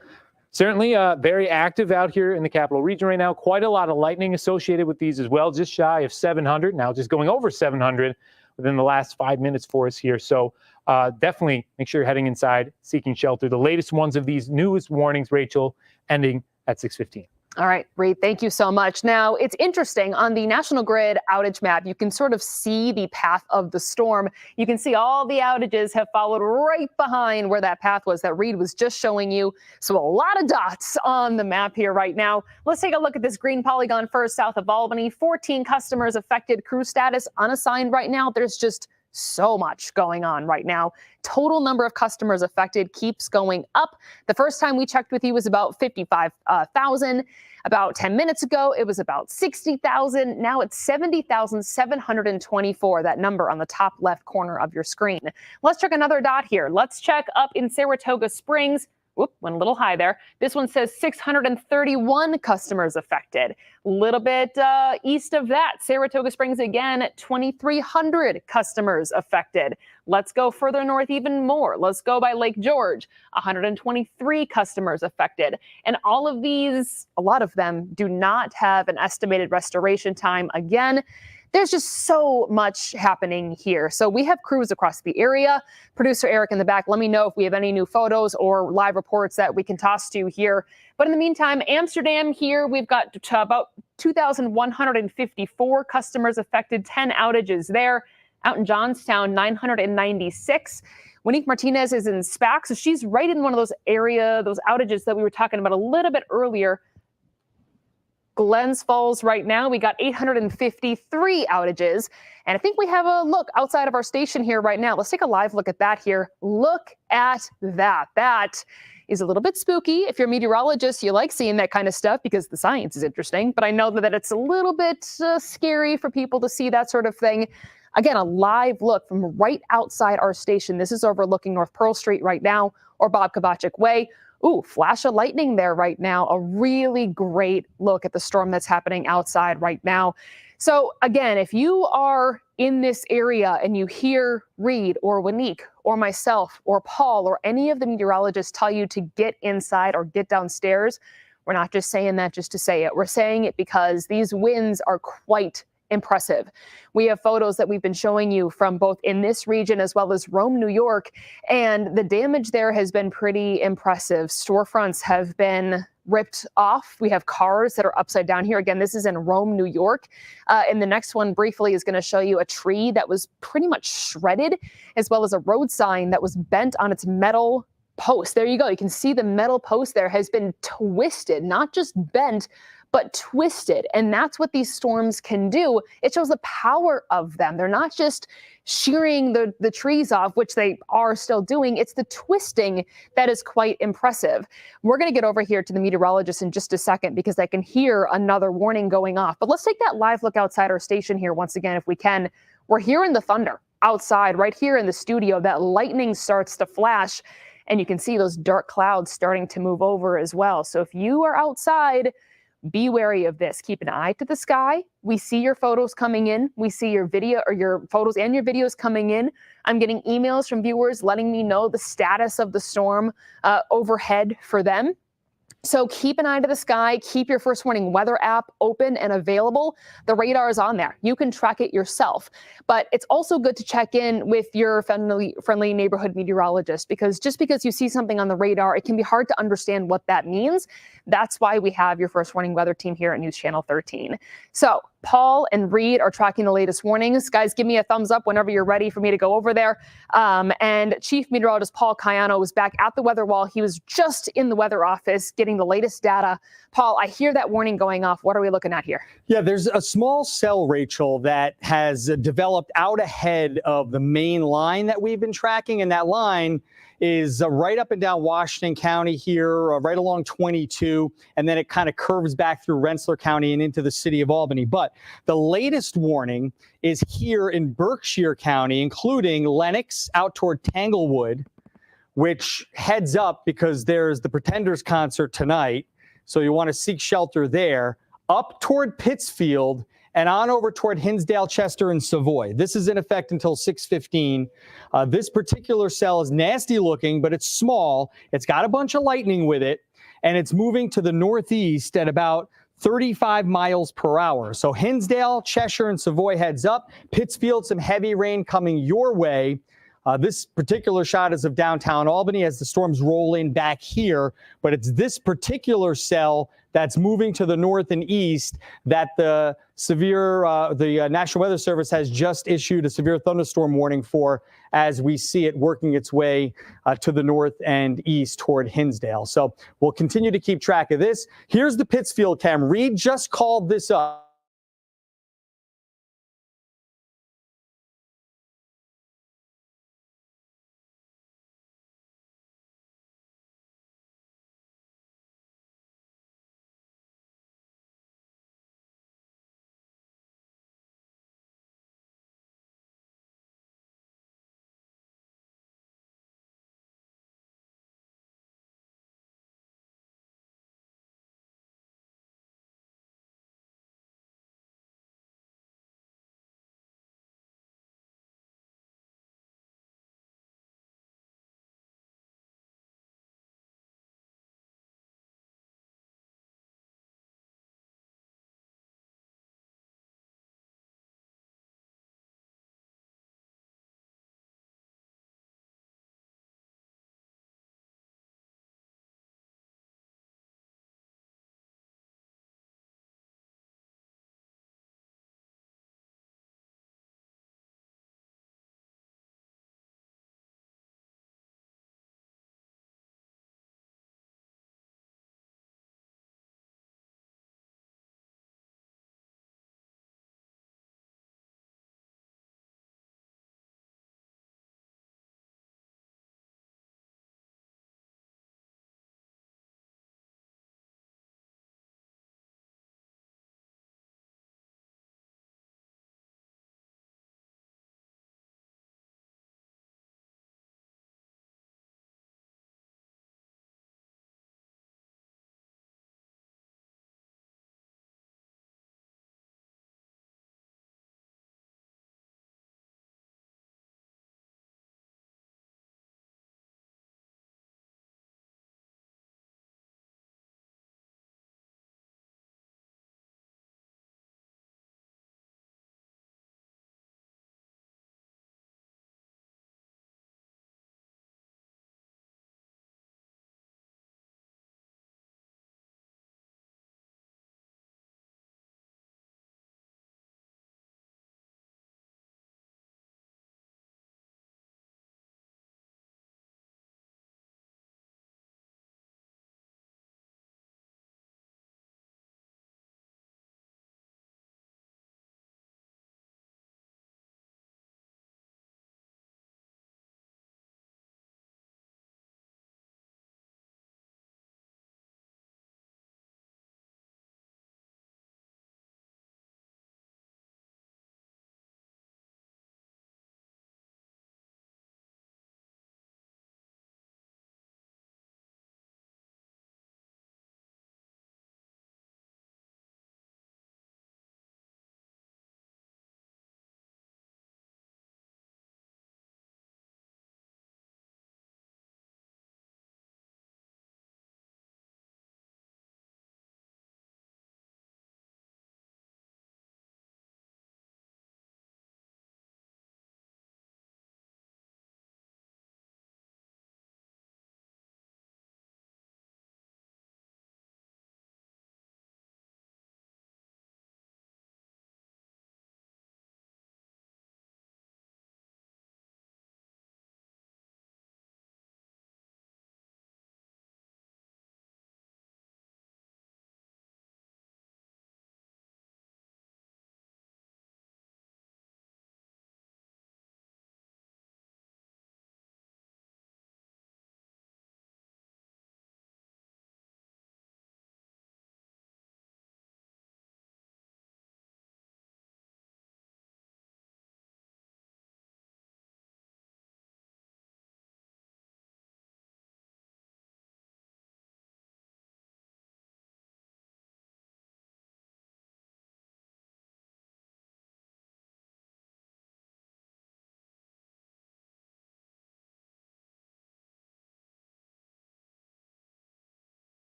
certainly very active out here in the capital region right now. Quite a lot of lightning associated with these as well, just shy of 700, now just going over 700 within the last 5 minutes for us here. So definitely make sure you're heading inside, seeking shelter. The latest ones of these newest warnings, Rachel, ending at 6:15. All right, Reed, thank you so much. Now, it's interesting. On the National Grid outage map, you can sort of see the path of the storm. You can see all the outages have followed right behind where that path was that Reed was just showing you. So a lot of dots on the map here right now. Let's take a look at this green polygon first, south of Albany. 14 customers affected, crew status unassigned right now. There's just so much going on right now. Total number of customers affected keeps going up. The first time we checked with you was about 55,000. About 10 minutes ago, it was about 60,000. Now it's 70,724, that number on the top left corner of your screen. Let's check another dot here. Let's check up in Saratoga Springs. Whoop, went a little high there. This one says 631 customers affected. A little bit east of that, Saratoga Springs again, 2,300 customers affected. Let's go further north even more. Let's go by Lake George, 123 customers affected. And all of these, a lot of them, do not have an estimated restoration time. Again, there's just so much happening here. So we have crews across the area. Producer Eric in the back, let me know if we have any new photos or live reports that we can toss to you here. But in the meantime, Amsterdam here, we've got about 2,154 customers affected, 10 outages there. Out in Johnstown, 996. Monique Martinez is in SPAC, so she's right in one of those outages that we were talking about a little bit earlier. Glens Falls right now, we got 853 outages. And I think we have a look outside of our station here right now. Let's take a live look at that here. Look at that. That is a little bit spooky. If you're a meteorologist, you like seeing that kind of stuff because the science is interesting. But I know that it's a little bit scary for people to see that sort of thing. Again, a live look from right outside our station. This is overlooking North Pearl Street right now, or Bob Kavachik Way. Ooh, flash of lightning there right now. A really great look at the storm that's happening outside right now. So again, if you are in this area and you hear Reed or Wanique or myself or Paul or any of the meteorologists tell you to get inside or get downstairs, we're not just saying that just to say it. We're saying it because these winds are quite impressive. We have photos that we've been showing you from both in this region as well as Rome, New York, and the damage there has been pretty impressive. Storefronts have been ripped off. We have cars that are upside down here. Again, this is in Rome, New York. And the next one briefly is going to show you a tree that was pretty much shredded, as well as a road sign that was bent on its metal post. There you go. You can see the metal post there has been twisted, not just bent, but twisted. And that's what these storms can do. It shows the power of them. They're not just shearing the trees off, which they are still doing. It's the twisting that is quite impressive. We're going to get over here to the meteorologist in just a second because I can hear another warning going off. But let's take that live look outside our station here once again, if we can. We're hearing the thunder outside right here in the studio. That lightning starts to flash and you can see those dark clouds starting to move over as well. So if you are outside, be wary of this. Keep an eye to the sky. We see your photos coming in. We see your video or your photos and your videos coming in. I'm getting emails from viewers letting me know the status of the storm overhead for them. So keep an eye to the sky. Keep your First Warning weather app open and available. The radar is on there. You can track it yourself. But it's also good to check in with your friendly neighborhood meteorologist, because just because you see something on the radar, it can be hard to understand what that means. That's why we have your First Warning weather team here at News Channel 13. So Paul and Reed are tracking the latest warnings. Guys, give me a thumbs up whenever you're ready for me to go over there. And Chief Meteorologist Paul Cayano was back at the weather wall. He was just in the weather office getting getting the latest data. Paul, I hear that warning going off. What are we looking at here? Yeah, there's a small cell, Rachel, that has developed out ahead of the main line that we've been tracking. And that line is right up and down Washington County here, right along 22. And then it kind of curves back through Rensselaer County and into the city of Albany. But the latest warning is here in Berkshire County, including Lenox out toward Tanglewood, which heads up because there's the Pretenders concert tonight. So you want to seek shelter there, up toward Pittsfield and on over toward Hinsdale, Chester, and Savoy. This is in effect until 6:15. This particular cell is nasty looking, but it's small. It's got a bunch of lightning with it, and it's moving to the northeast at about 35 miles per hour. So Hinsdale, Cheshire, and Savoy heads up. Pittsfield, some heavy rain coming your way. This particular shot is of downtown Albany as the storms roll in back here, but it's this particular cell that's moving to the north and east that the National Weather Service has just issued a severe thunderstorm warning for as we see it working its way to the north and east toward Hinsdale. So we'll continue to keep track of this. Here's the Pittsfield cam. Reed just called this up.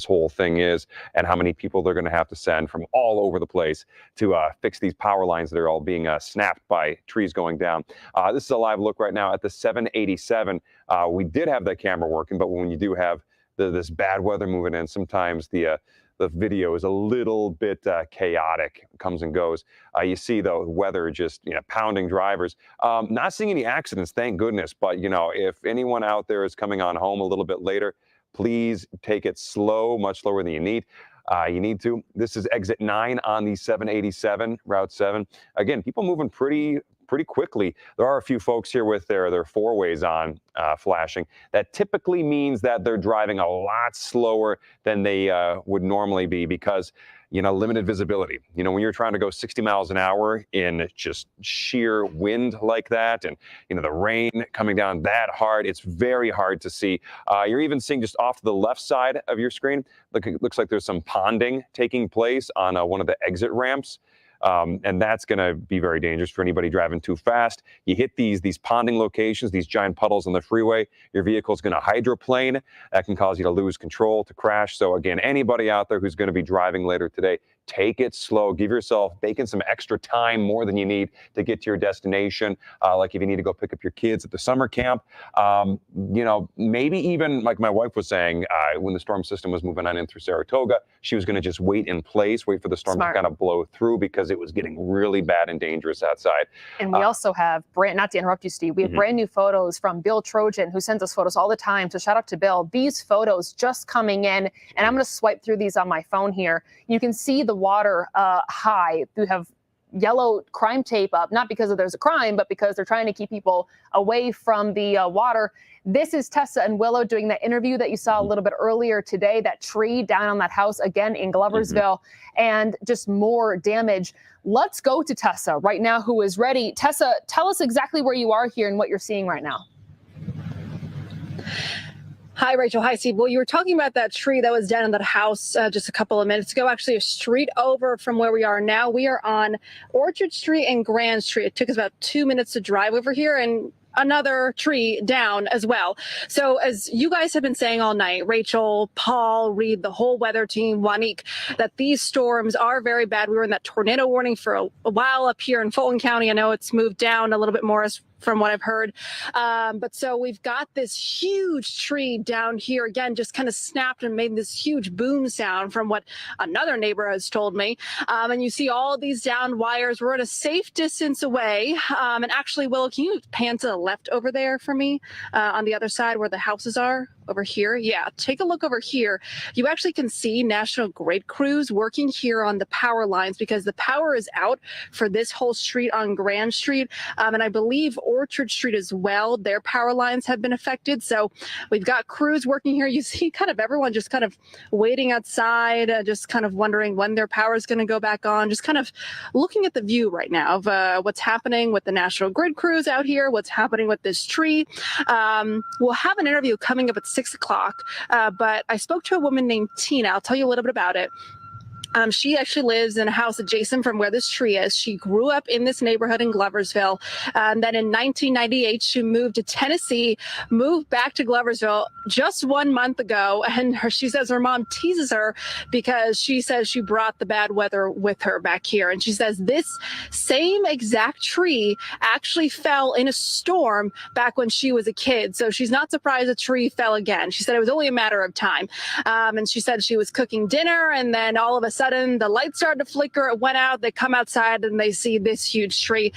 this whole thing is and how many people they're going to have to send from all over the place to fix these power lines that are all being snapped by trees going down. This is a live look right now at the 787. We did have that camera working, but when you do have this bad weather moving in, sometimes the video is a little bit chaotic, comes and goes. You see the weather just pounding drivers. Not seeing any accidents, thank goodness. But if anyone out there is coming on home a little bit later, please take it slow, much slower than you need. This is exit 9 on the 787, Route 7. Again, people moving pretty quickly. There are a few folks here with their four-ways on flashing. That typically means that they're driving a lot slower than they would normally be because, limited visibility. When you're trying to go 60 miles an hour in just sheer wind like that and, the rain coming down that hard, it's very hard to see. You're even seeing just off to the left side of your screen, looks like there's some ponding taking place on one of the exit ramps. And that's going to be very dangerous for anybody driving too fast. You hit these ponding locations, these giant puddles on the freeway, your vehicle's going to hydroplane. That can cause you to lose control, to crash. So again, anybody out there who's going to be driving later today, take it slow. Give yourself, bake in some extra time, more than you need to get to your destination. Like if you need to go pick up your kids at the summer camp, maybe even like my wife was saying, when the storm system was moving on in through Saratoga, she was going to just wait in place, wait for the storm to kind of blow through because it was getting really bad and dangerous outside. And we also have, not to interrupt you, Steve, we have brand new photos from Bill Trojan, who sends us photos all the time. So shout out to Bill. These photos just coming in, and I'm going to swipe through these on my phone here. You can see the water high. You have yellow crime tape up, not because there's a crime, but because they're trying to keep people away from the water. This is Tessa and Willow doing that interview that you saw a little bit earlier today, that tree down on that house again in Gloversville, and just more damage. Let's go to Tessa right now, who is ready. Tessa, tell us exactly where you are here and what you're seeing right now. Hi, Rachel. Hi, Steve. Well, you were talking about that tree that was down in that house just a couple of minutes ago, actually a street over from where we are now. We are on Orchard Street and Grand Street. It took us about 2 minutes to drive over here, and another tree down as well. So as you guys have been saying all night, Rachel, Paul, Reed, the whole weather team, Wanique, that these storms are very bad. We were in that tornado warning for a while up here in Fulton County. I know it's moved down a little bit more from what I've heard. But so we've got this huge tree down here, again, just kind of snapped and made this huge boom sound from what another neighbor has told me. And you see all of these down wires. We're at a safe distance away. And actually, Will, can you pan to the left over there for me on the other side where the houses are? Over here. Yeah, take a look over here. You actually can see National Grid crews working here on the power lines because the power is out for this whole street on Grand Street. And I believe Orchard Street as well. Their power lines have been affected. So we've got crews working here. You see kind of everyone just kind of waiting outside, just kind of wondering when their power is going to go back on, just kind of looking at the view right now of what's happening with the National Grid crews out here, what's happening with this tree. We'll have an interview coming up at 6 o'clock, but I spoke to a woman named Tina. I'll tell you a little bit about it. She actually lives in a house adjacent from where this tree is. She grew up in this neighborhood in Gloversville. And then in 1998, she moved to Tennessee, moved back to Gloversville just 1 month ago. And she says her mom teases her because she says she brought the bad weather with her back here. And she says this same exact tree actually fell in a storm back when she was a kid. So she's not surprised the tree fell again. She said it was only a matter of time. And she said she was cooking dinner, and then all of a sudden the lights started to flicker. It went out. They come outside and they see this huge tree.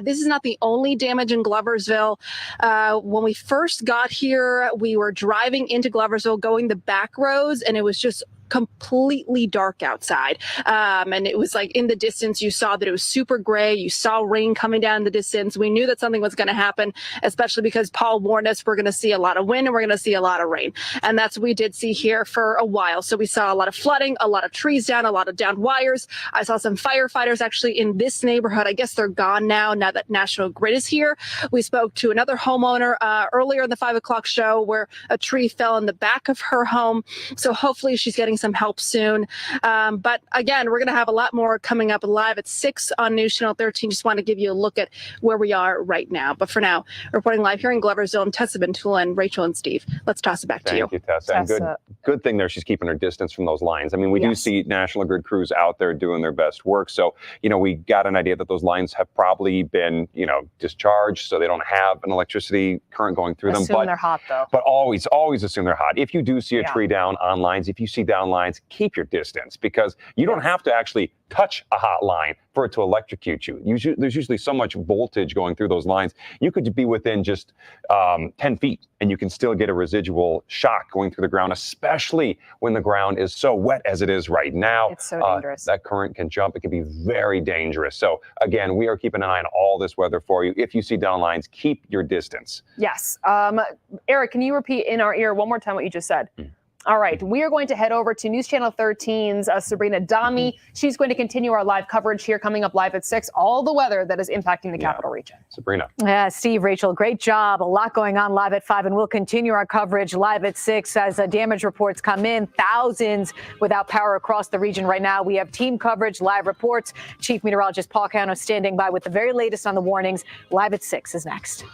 This is not the only damage in Gloversville. When we first got here, we were driving into Gloversville going the back roads, and it was just completely dark outside. And it was like in the distance, you saw that it was super gray. You saw rain coming down in the distance. We knew that something was going to happen, especially because Paul warned us we're going to see a lot of wind and we're going to see a lot of rain. And that's what we did see here for a while. So we saw a lot of flooding, a lot of trees down, a lot of downed wires. I saw some firefighters actually in this neighborhood. I guess they're gone now that National Grid is here. We spoke to another homeowner earlier in the 5 o'clock show where a tree fell in the back of her home. So hopefully she's getting some help soon. But again, we're going to have a lot more coming up live at 6 on News Channel 13. Just want to give you a look at where we are right now. But for now, reporting live here in Gloversville, Tessa Bentula and Rachel and Steve. Let's toss it back to you. Thank you, Tessa. And good thing there she's keeping her distance from those lines. I mean, we do see National Grid crews out there doing their best work. So, we got an idea that those lines have probably been, discharged, so they don't have an electricity current going through them. Assume they're hot, though. But always assume they're hot. If you do see a tree down on lines, if you see down lines, keep your distance, because you don't have to actually touch a hot line for it to electrocute you. There's usually so much voltage going through those lines. You could be within just 10 feet and you can still get a residual shock going through the ground, especially when the ground is so wet as it is right now. It's so dangerous. That current can jump. It can be very dangerous. So again, we are keeping an eye on all this weather for you. If you see down lines, keep your distance. Yes. Eric, can you repeat in our ear one more time what you just said? All right, we are going to head over to News Channel 13's Sabrina Dami. She's going to continue our live coverage here, coming up live at 6, all the weather that is impacting the capital region. Sabrina. Yeah, Steve, Rachel, great job. A lot going on live at 5, and we'll continue our coverage live at 6 as damage reports come in. Thousands without power across the region right now. We have team coverage, live reports. Chief Meteorologist Paul Cano standing by with the very latest on the warnings. Live at 6 is next.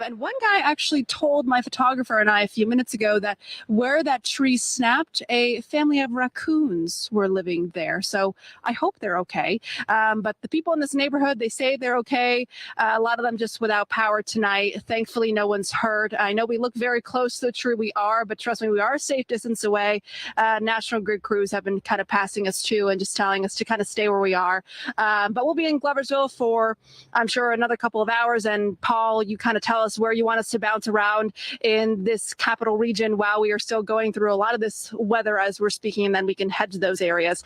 And one guy actually told my photographer and I a few minutes ago that where that tree snapped, a family of raccoons were living there. So I hope they're okay. But the people in this neighborhood, they say they're okay. A lot of them just without power tonight. Thankfully, no one's hurt. I know we look very close to the tree. We are, but trust me, we are a safe distance away. National Grid crews have been kind of passing us too and just telling us to kind of stay where we are. But we'll be in Gloversville for, I'm sure, another couple of hours. And Paul, you kind of tell us where you want us to bounce around in this capital region while we are still going through a lot of this weather as we're speaking, and then we can head to those areas.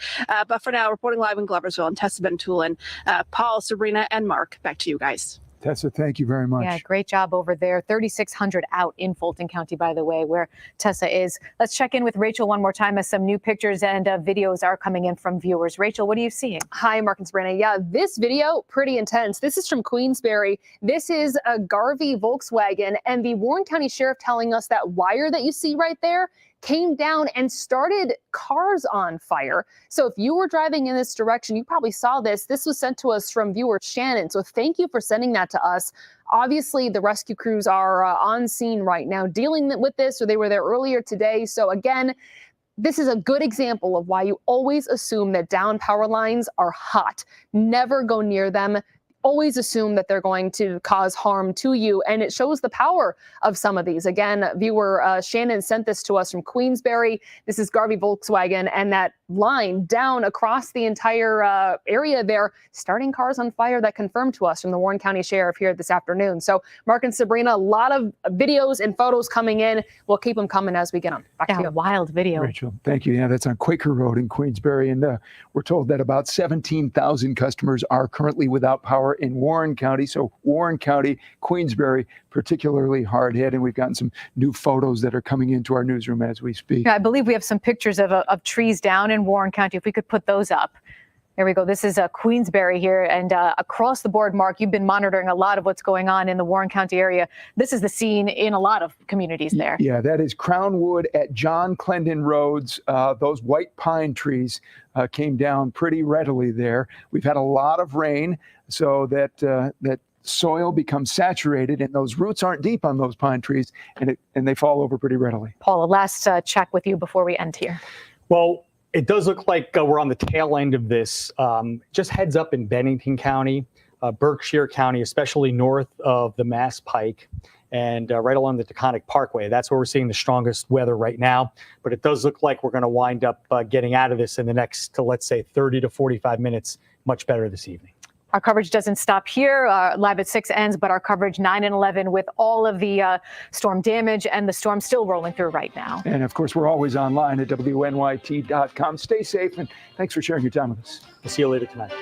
But for now, reporting live in Gloversville, and Tessa Bentulin, Paul, Sabrina, and Mark, back to you guys. Tessa, thank you very much. Yeah, great job over there. 3,600 out in Fulton County, by the way, where Tessa is. Let's check in with Rachel one more time as some new pictures and videos are coming in from viewers. Rachel, what are you seeing? Hi, Mark and Sabrina. Yeah, this video, pretty intense. This is from Queensbury. This is a Garvey Volkswagen, and the Warren County Sheriff telling us that wire that you see right there came down and started cars on fire. So if you were driving in this direction, you probably saw this. This was sent to us from viewer Shannon. So thank you for sending that to us. Obviously, the rescue crews are on scene right now dealing with this, or they were there earlier today. So again, this is a good example of why you always assume that down power lines are hot. Never go near them. Always assume that they're going to cause harm to you. And it shows the power of some of these. Again, viewer Shannon sent this to us from Queensbury. This is Garvey Volkswagen, and that line down across the entire area there, starting cars on fire. That confirmed to us from the Warren County Sheriff here this afternoon. So Mark and Sabrina, a lot of videos and photos coming in. We'll keep them coming as we get them. Back to you. Wild video. Rachel, thank you. Yeah, that's on Quaker Road in Queensbury. And we're told that about 17,000 customers are currently without power in Warren County. So Warren County, Queensbury, particularly hard hit. And we've gotten some new photos that are coming into our newsroom as we speak. Yeah, I believe we have some pictures of trees down in Warren County. If we could put those up. There we go. This is Queensbury here, and across the board, Mark, you've been monitoring a lot of what's going on in the Warren County area. This is the scene in a lot of communities there. Yeah, that is Crownwood at John Clendon Roads. Those white pine trees came down pretty readily there. We've had a lot of rain, so that soil becomes saturated, and those roots aren't deep on those pine trees, and they fall over pretty readily. Paul, a last check with you before we end here. Well, it does look like we're on the tail end of this. Just heads up in Bennington County, Berkshire County, especially north of the Mass Pike, and right along the Taconic Parkway. That's where we're seeing the strongest weather right now. But it does look like we're going to wind up getting out of this in the next, let's say, 30 to 45 minutes, much better this evening. Our coverage doesn't stop here. Live at 6 ends, but our coverage 9 and 11 with all of the storm damage and the storm still rolling through right now. And of course, we're always online at WNYT.com. Stay safe, and thanks for sharing your time with us. We'll see you later tonight.